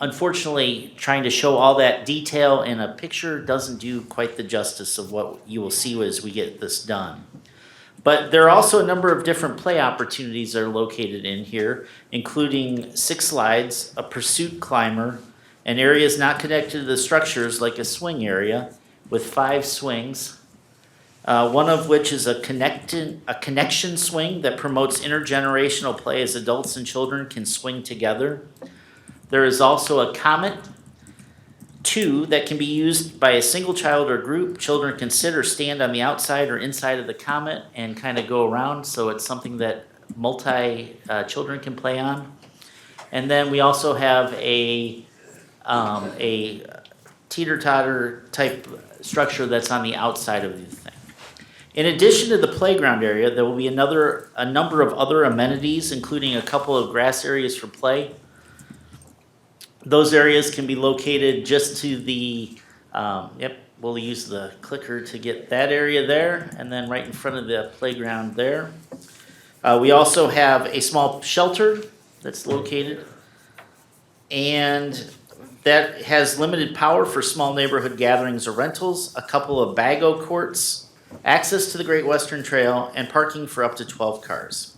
Unfortunately, trying to show all that detail in a picture doesn't do quite the justice of what you will see as we get this done. But there are also a number of different play opportunities that are located in here, including 6 slides, a pursuit climber, and areas not connected to the structures like a swing area with 5 swings, one of which is a connection swing that promotes intergenerational play as adults and children can swing together. There is also a Comet 2 that can be used by a single child or group. Children can sit or stand on the outside or inside of the Comet and kind of go around, so it's something that children can play on. And then we also have a teeter-totter type structure that's on the outside of the thing. In addition to the playground area, there will be a number of other amenities, including a couple of grass areas for play. Those areas can be located just to the, we'll use the clicker to get that area there, and then right in front of the playground there. We also have a small shelter that's located, and that has limited power for small neighborhood gatherings or rentals, a couple of bago courts, access to the Great Western Trail, and parking for up to 12 cars.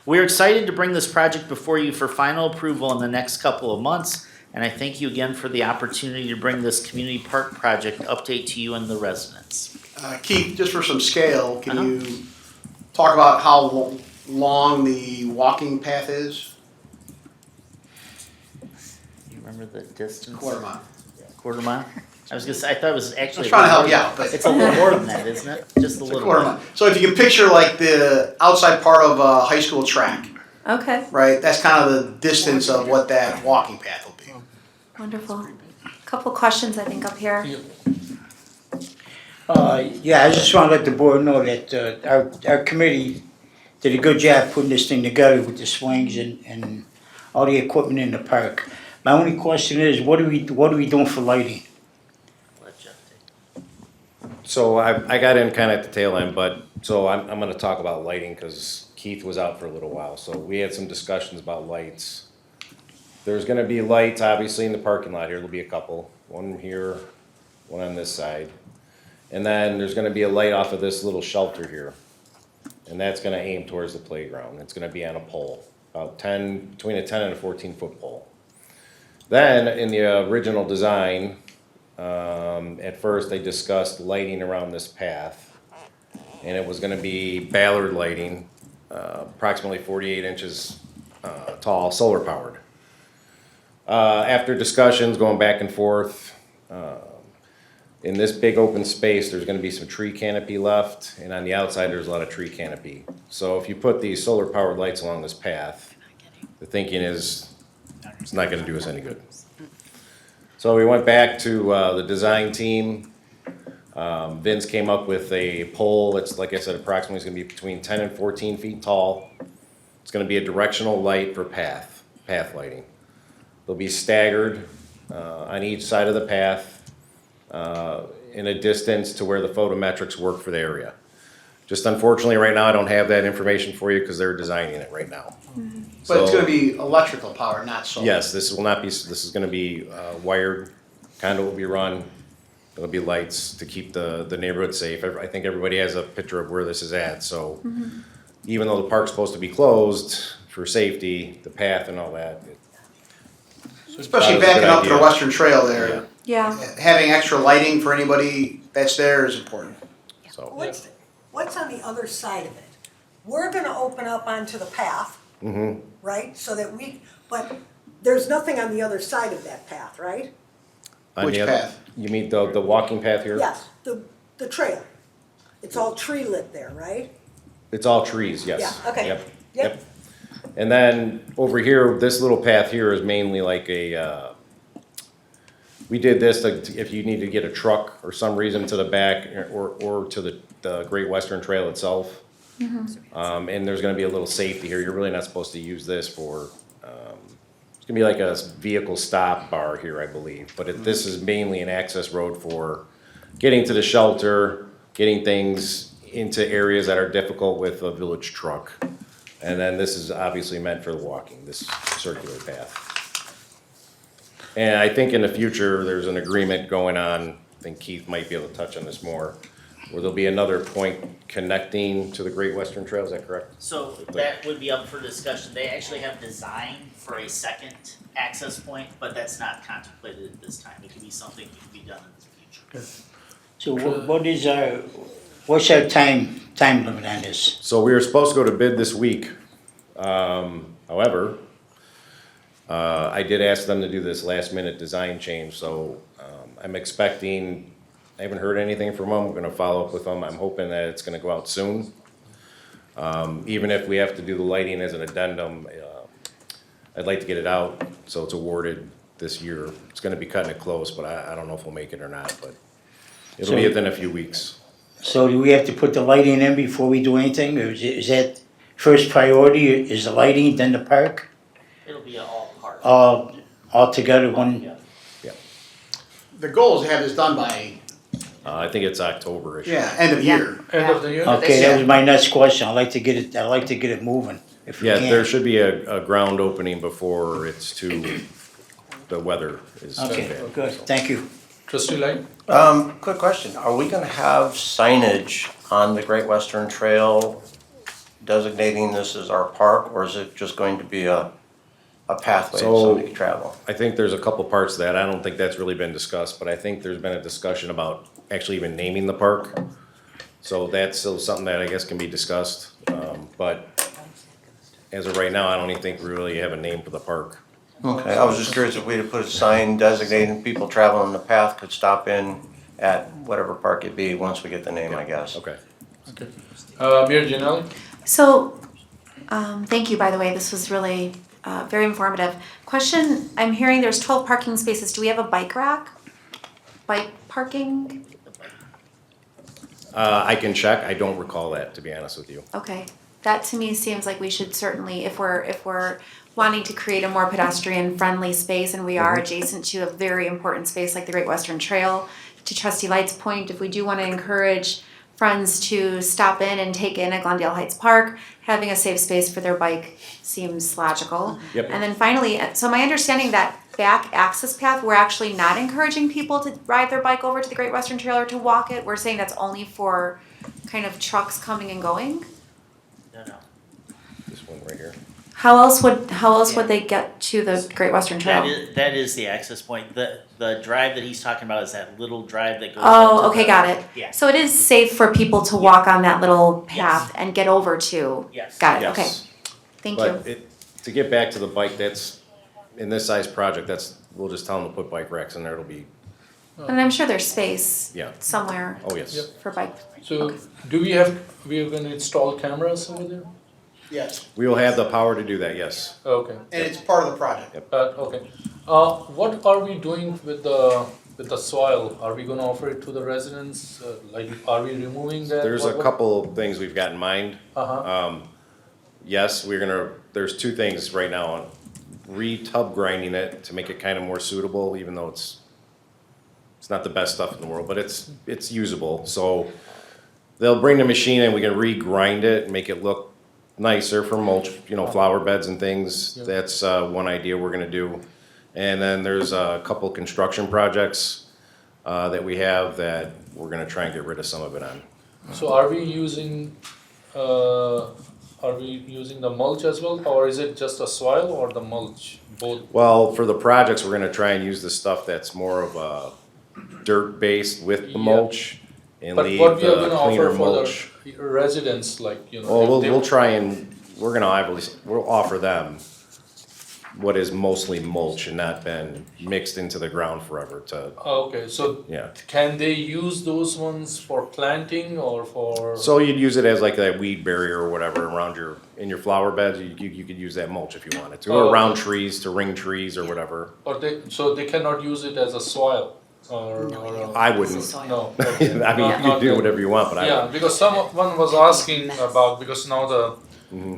We're excited to bring this project before you for final approval in the next couple of months, and I thank you again for the opportunity to bring this community park project update to you and the residents. Keith, just for some scale, can you talk about how long the walking path is? remember the distance? Quarter mile. Quarter mile? I was gonna say, I thought it was actually. I was trying to help more you than- out, but- It's a little more than that, isn't it? Just a It's a little. quarter bit. mile. So if you can picture like the outside part of a high school track, Okay, right? That's kind of the distance of what that walking path will be. wonderful. Couple questions I think up here. Yeah, I just wanna let the board know that, our committee did a good job putting this thing together with the swings and all the equipment in the park. My only question is, what are we doing for lighting? Let Jeff take it. So I got in kind of at the tail end, but, so I'm gonna talk about lighting, cause Keith was out for a little while, so we had some discussions about lights. There's gonna be lights, obviously, in the parking lot here, there'll be a couple, one here, one on this side. And then there's gonna be a light off of this little shelter here, and that's gonna aim towards the playground, it's gonna be on a pole, about between a 10 and a 14-foot pole. Then, in the original design, at first they discussed lighting around this path, and it was gonna be Ballard lighting, approximately 48 inches tall, solar powered. After discussions going back and forth, in this big open space, there's gonna be some tree canopy left, and on the outside, there's a lot of tree canopy. So if you put these solar powered lights along this path, the thinking is, it's not gonna do us any good. So we went back to the design team. Vince came up with a pole that's, like I said, approximately is gonna be between 10 and 14 feet tall. It's gonna be a directional light for path lighting. They'll be staggered on each side of the path in a distance to where the photometrics work for the area. Just unfortunately, right now, I don't have that information for you because they're designing it right now. But it's So- gonna be electrical power, not solar. Yes, this will not be, this is gonna be wired, conduit will be run, there'll be lights to keep the neighborhood safe. I think everybody has a picture of where this is at, so even though the park's supposed to be closed for safety, the path and all that, Especially That was a backing good up to the idea. Western Trail there. Yeah. Having extra lighting for anybody that's there is important. so. What's on the other side of it? We're gonna open up onto the path, Mhm. right, so that but there's nothing on the other side of that path, right? On Which the other- path? You mean the walking path here? Yes, the trail. It's all tree lit there, right? It's all trees, yes. Yeah, okay. Yep, Yep. And then over here, this little path here is mainly like we did this if you need to get a truck or some reason to the back or to the Great Western Trail itself. And there's gonna be a little safety here. You're really not supposed to use this for, it's gonna be like a vehicle stop bar here, I believe. But this is mainly an access road for getting to the shelter, getting things into areas that are difficult with a village truck. And then this is obviously meant for the walking, this circular path. And I think in the future, there's an agreement going on, I think Keith might be able to touch on this more, where there'll be another point connecting to the Great Western Trail, is that correct? So that would be up for discussion. They actually have design for a second access point, but that's not contemplated at this time. It could be something that can be done in the future. So what's our time limit on this? So we were supposed to go to bid this week. However, I did ask them to do this last minute design change, so I'm expecting, I haven't heard anything from them, I'm gonna follow up with them, I'm hoping that it's gonna go out soon. Even if we have to do the lighting as an addendum, I'd like to get it out, so it's awarded this year. It's gonna be cutting it close, but I don't know if we'll make it or not, but it'll be So- within a few weeks. So do we have to put the lighting in before we do anything, or is that first priority, is the lighting, then the park? It'll be all part. All together, one, The goal is to have this done by, I think it's October-ish. end of year. End of the year? okay, that was my next question, I'd like to get it moving, if we Yeah, can. there should be a ground opening before it's too, the weather is too Okay, bad. good, thank you. Trustee Light? Quick question, are we gonna have signage on the Great Western Trail designating this as our park, or is it just going to be a pathway so somebody can travel? I think there's a couple parts to that. I don't think that's really been discussed, but I think there's been a discussion about actually even naming the park. So that's still something that I guess can be discussed. But as of right now, I don't even think we really have a name for the park. Okay, I was just curious if we had put a sign designating people traveling the path could stop in at whatever park it be, once we get the name, I guess. Okay. Okay. Mayor Janelli? So, thank you, by the way, this was really very informative. Question, I'm hearing there's 12 parking spaces, do we have a bike rack? Bike parking? I can check, I don't recall that, to be honest with you. Okay, that to me seems like we should certainly, if we're wanting to create a more pedestrian-friendly space, and we are adjacent to a very important space like the Great Western Trail, to Trustee Light's point, if we do want to encourage friends to stop in and take in at Glendale Heights Park, having a safe space for their bike seems logical. Yep. And then finally, so my understanding that back access path, we're actually not encouraging people to ride their bike over to the Great Western Trail or to walk it. We're saying that's only for kind of trucks coming and going. This one right here. How else would they get to the Great Western Trail? That is the access point. The drive that he's talking about is that little drive that goes. Oh, up to okay, the- got it. Yeah. So it is safe for people to walk on that little path and get over to. Yes. Got it. Yes. Okay. Thank you. But to get back to the bike, that's, in this size project, we'll just tell them to put bike racks in there, it'll be, And I'm sure there's space yeah. somewhere Oh, yes. for bike. So do we are going to install cameras over there? Yes, We will have the power to do that, yes. Okay. and it's part of the project. Okay. What are we doing with the soil? Are we gonna offer it to the residents? Like, are we removing that? There's a couple of things we've got in mind. Uh-huh. Yes, there's two things right now. Re-tub grinding it to make it kind of more suitable, even though it's not the best stuff in the world, but it's usable. So they'll bring the machine in, we can re-grind it and make it look nicer for mulch, flower beds and things. Yeah. That's one idea we're gonna do. And then there's a couple construction projects that we have that we're gonna try and get rid of some of it on. So are we using the mulch as well, or is it just a soil or the mulch, both? Well, for the projects, we're gonna try and use the stuff that's more of a dirt-based with the Yeah. mulch and But leave what we are the gonna cleaner offer for mulch. the residents, like, Well, if they- we'll try and, we'll offer them what is mostly mulch and not been mixed into the ground forever to, Oh, okay, so yeah. can they use those ones for planting or for? So you'd use it as like a weed barrier or whatever around in your flower beds, you could use that mulch if you wanted to, Oh, or around okay. trees, to ring trees or whatever. Or so they cannot use it as a soil or? I wouldn't. No. I mean, you can do whatever you want, but I Yeah, wouldn't. because someone was asking about, because now the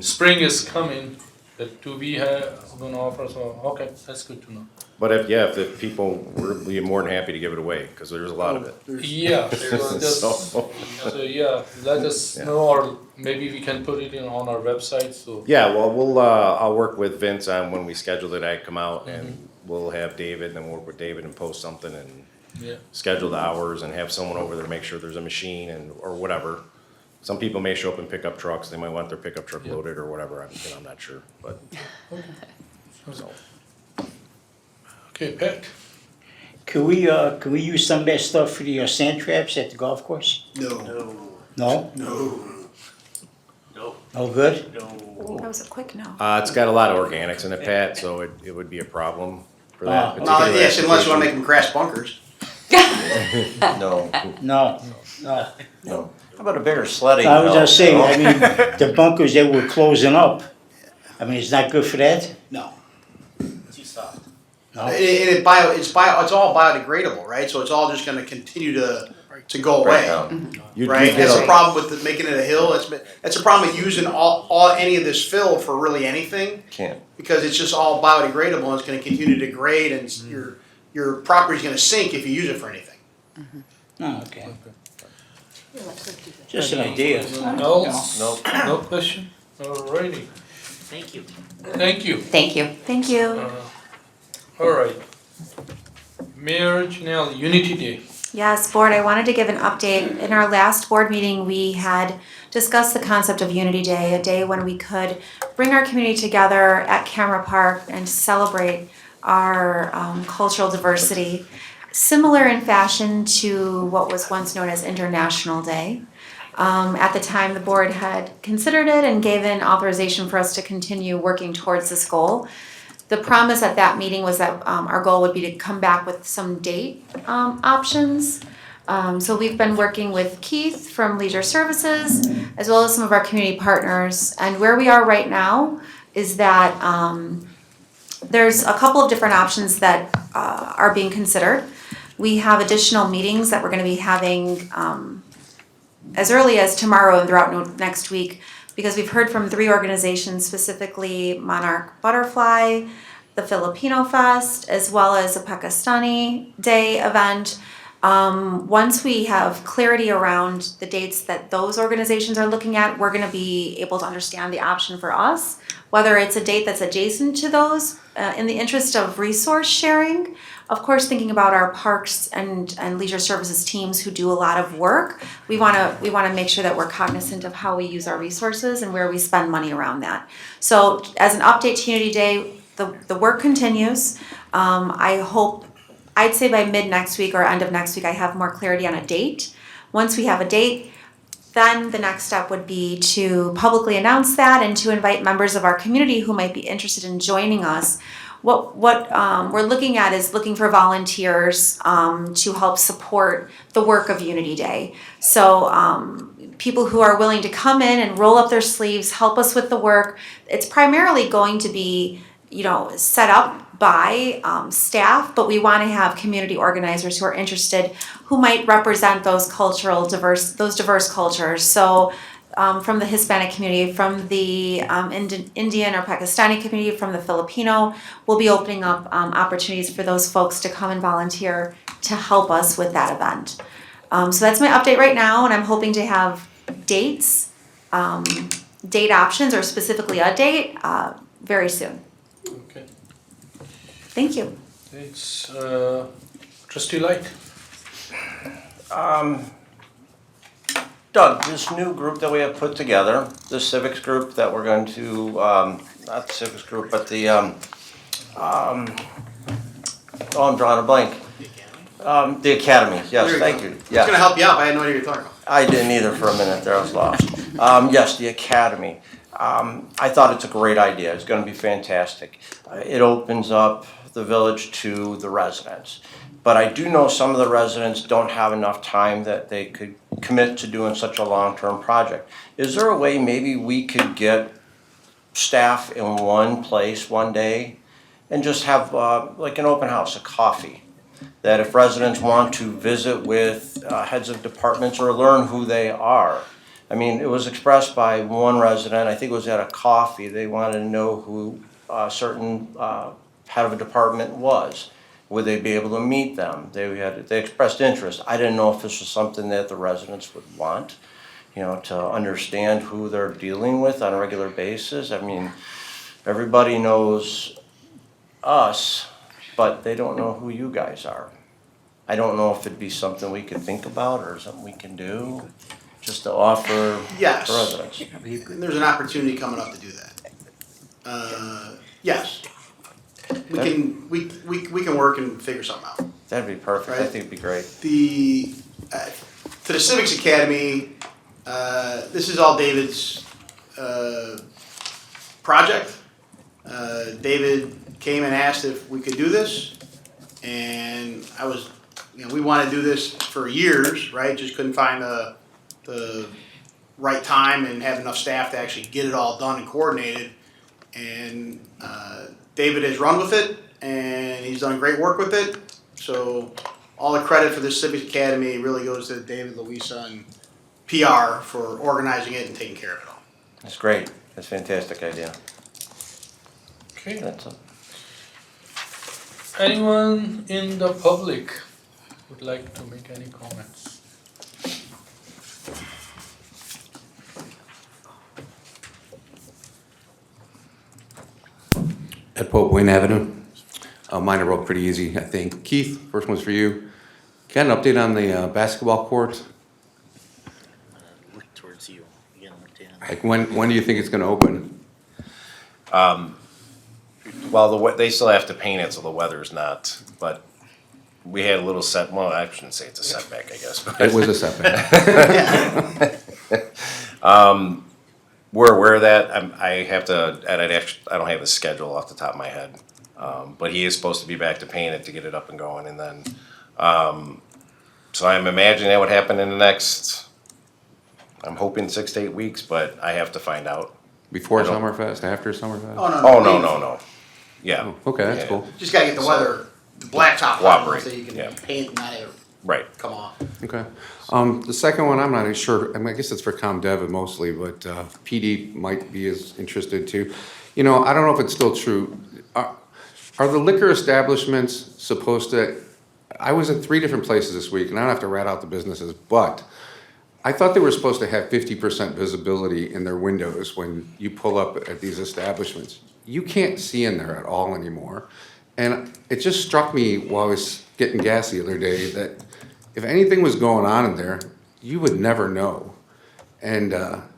spring is coming, that do we gonna offer, so, okay, that's good to know. But if people, we'd be more than happy to give it away, because there's a lot of it. Yeah, so just, So- so yeah, let us Yeah. know, or maybe we can put it on our website, so. Yeah, well, I'll work with Vince on when we schedule it, I come out and we'll have David, and then we'll work with David and post something and Yeah. schedule the hours and have someone over there, make sure there's a machine or whatever. Some people may show up in pickup trucks, they might want their pickup truck loaded or whatever, I'm not sure, but. So. Okay, Pat? Can we use some of that stuff for the sand traps at the golf course? No. No? No. No good? That was a quick no. It's got a lot of organics in it, Pat, so it would be a problem for that No, particular yes, unless you wanna make application. them crash bunkers. No. No, no. How about a bigger sledding? I was hill, just saying, you know? I mean, the bunkers that were closing up, I mean, it's not good for that? No. Too soft. No? It's all biodegradable, right? So it's all just gonna continue to go Break away. down. You'd Right, get that's a- the problem with making it a hill, that's a problem with using any of this fill for really anything, Can't. because it's just all biodegradable and it's gonna continue to degrade and your property's gonna sink if you use it for anything. Oh, okay. Just an idea. No, No. no question? Alrighty, Thank you. thank you. Thank you. Thank you. All right. Mayor Janelle, Unity Day. Yes, board, I wanted to give an update. In our last board meeting, we had discussed the concept of Unity Day, a day when we could bring our community together at Camera Park and celebrate our cultural diversity, similar in fashion to what was once known as International Day. At the time, the board had considered it and gave an authorization for us to continue working towards this goal. the promise at that meeting was that our goal would be to come back with some date options. So we've been working with Keith from Leisure Services, as well as some of our community partners. And where we are right now is that there's a couple of different options that are being considered. We have additional meetings that we're gonna be having as early as tomorrow and throughout next week, because we've heard from 3 organizations, specifically Monarch Butterfly, the Filipino Fest, as well as a Pakistani Day event. Once we have clarity around the dates that those organizations are looking at, we're gonna be able to understand the option for us, whether it's a date that's adjacent to those, in the interest of resource sharing. Of course, thinking about our parks and leisure services teams who do a lot of work, we wanna make sure that we're cognizant of how we use our resources and where we spend money around that. So as an update to Unity Day, the work continues. I'd say by mid next week or end of next week, I have more clarity on a date. Once we have a date, then the next step would be to publicly announce that and to invite members of our community who might be interested in joining us. What we're looking at is looking for volunteers to help support the work of Unity Day. So people who are willing to come in and roll up their sleeves, help us with the work. It's primarily going to be, set up by staff, but we want to have community organizers who are interested, who might represent those diverse cultures. So from the Hispanic community, from the Indian or Pakistani community, from the Filipino, we'll be opening up opportunities for those folks to come and volunteer to help us with that event. So that's my update right now, and I'm hoping to have dates, date options, or specifically a date very soon. Okay. Thank you. It's Trustee Light. Doug, this new group that we have put together, the civics group that we're going to, not the civics group, but the, I'm drawing a blank. The academy, yes, There you thank go. you. It's Yes. gonna help you out, but I had no idea what you're talking about. I didn't either for a minute there, I was lost. Yes, the academy. I thought it's a great idea, it's gonna be fantastic. It opens up the village to the residents. But I do know some of the residents don't have enough time that they could commit to doing such a long-term project. Is there a way maybe we could get staff in one place one day and just have like an open house, a coffee? That if residents want to visit with heads of departments or learn who they are. I mean, it was expressed by one resident, I think it was at a coffee, they wanted to know who a certain head of a department was. Would they be able to meet them? They expressed interest. I didn't know if this was something that the residents would want, to understand who they're dealing with on a regular basis. I mean, everybody knows us, but they don't know who you guys are. I don't know if it'd be something we could think about or something we can do, just to offer Yes. the residents. And there's an opportunity coming up to do that. Yes. We can work and figure something out. That'd be perfect. I Right. think it'd be great. To the Civics Academy, this is all David's project. David came and asked if we could do this, and we want to do this for years, right? Just couldn't find the right time and have enough staff to actually get it all done and coordinated. And David has run with it, and he's done great work with it. So all the credit for this Civics Academy really goes to David, Louisa, and PR for organizing it and taking care of it all. That's great. That's a fantastic idea. Okay. That's a, Anyone in the public would like to make any comments? At Pope Wayne Avenue. Mine are both pretty easy, I think. Keith, first one's for you. Got an update on the basketball court? Look towards you. You gotta look down. Like when do you think it's gonna open? Well, they still have to paint it, so the weather's not, but we had a little well, I shouldn't say it's a setback, I guess. But It was a setback. We're aware of that. I have to, and I don't have the schedule off the top of my head. But he is supposed to be back to paint it to get it up and going, and then, so I'm imagining that would happen in the next, I'm hoping 6 to 8 weeks, but I have to find out. Before I don't- Summerfest, after Summerfest? Oh, no. Yeah. Okay, that's Yeah. cool. Just gotta get the weather, the blacktop on Cooperate, so you can yeah. paint and not have it Right. come off. Okay. The second one, I'm not even sure, I mean, I guess it's for ComDev mostly, but PD might be as interested too. You know, I don't know if it's still true. Are the liquor establishments supposed to, I was at 3 different places this week, and I don't have to rat out the businesses, but I thought they were supposed to have 50% visibility in their windows when you pull up at these establishments. You can't see in there at all anymore. And it just struck me while I was getting gas the other day that if anything was going on in there, you would never know. And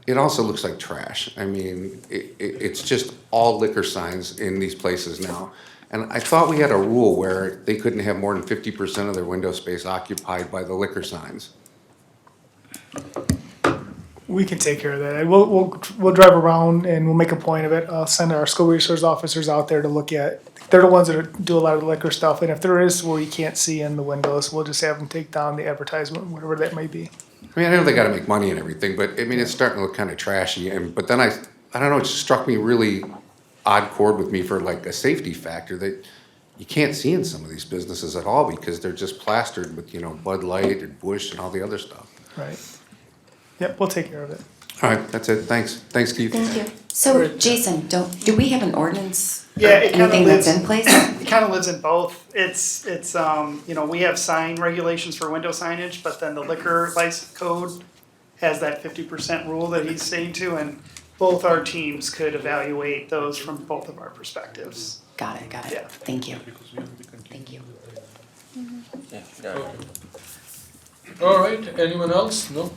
it also looks like trash. I mean, it's just all liquor signs in these places now. And I thought we had a rule where they couldn't have more than 50% of their window space occupied by the liquor signs. We can take care of that. We'll drive around and we'll make a point of it. I'll send our school resource officers out there to look at. They're the ones that do a lot of the liquor stuff, and if there is where you can't see in the windows, we'll just have them take down the advertisement, whatever that may be. I mean, I know they gotta make money and everything, but I mean, it's starting to look kind of trashy. But then I don't know, it just struck me really odd chord with me for like a safety factor that you can't see in some of these businesses at all because they're just plastered with, you know, Bud Light and Busch and all the other stuff. Right. Yep, we'll take care of it. All right, that's it. Thanks, Keith. Thank you. So Jason, do we have an ordinance? Yeah, it kind of Anything lives. that's in place? It kind of lives in both. It's you know, we have sign regulations for window signage, but then the liquor license code has that 50% rule that he's saying to, and both our teams could evaluate those from both of our perspectives. Got it. Yeah. Thank you. Thank you. All right, anyone else? No?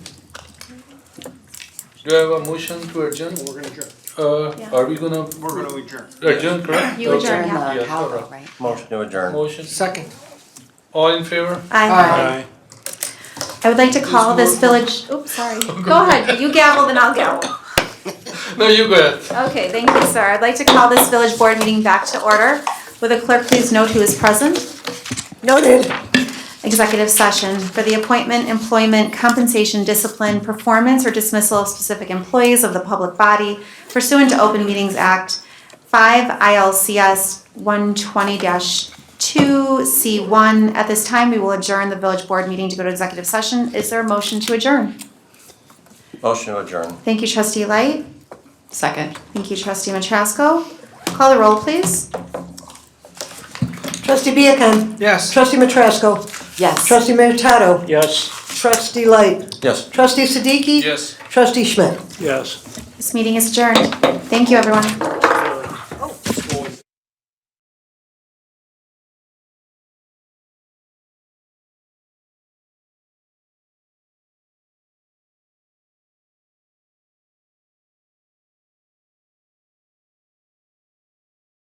Do I have a motion to adjourn? We're gonna adjourn. Are we gonna? We're gonna adjourn. Adjourn, correct? You adjourn, Okay. yeah. Yes, all Cowbell, right. right? Motion to adjourn. Motion. Second. All in favor? I would like to call this village, oops, sorry. Go ahead, you gavel, then I'll gavel. No, you go ahead. Okay, thank you, sir. I'd like to call this village board meeting back to order. Will the clerk please note who is present? Noted. Executive session for the appointment, employment, compensation, discipline, performance, or dismissal of specific employees of the public body pursuant to Open Meetings Act 5 ILCS 120-2C1. At this time, we will adjourn the village board meeting to go to executive session. Is there a motion to adjourn? Motion to adjourn. Thank you, trustee Light. Second. Thank you, trustee Matrasco. Call the roll, please. Trustee Viacon. Yes. Trustee Matrasco. Yes. Trustee Meritato. Yes. Trustee Light. Yes. Trustee Siddiqui. Yes. Trustee Schmidt. Yes. This meeting is adjourned. Thank you, everyone.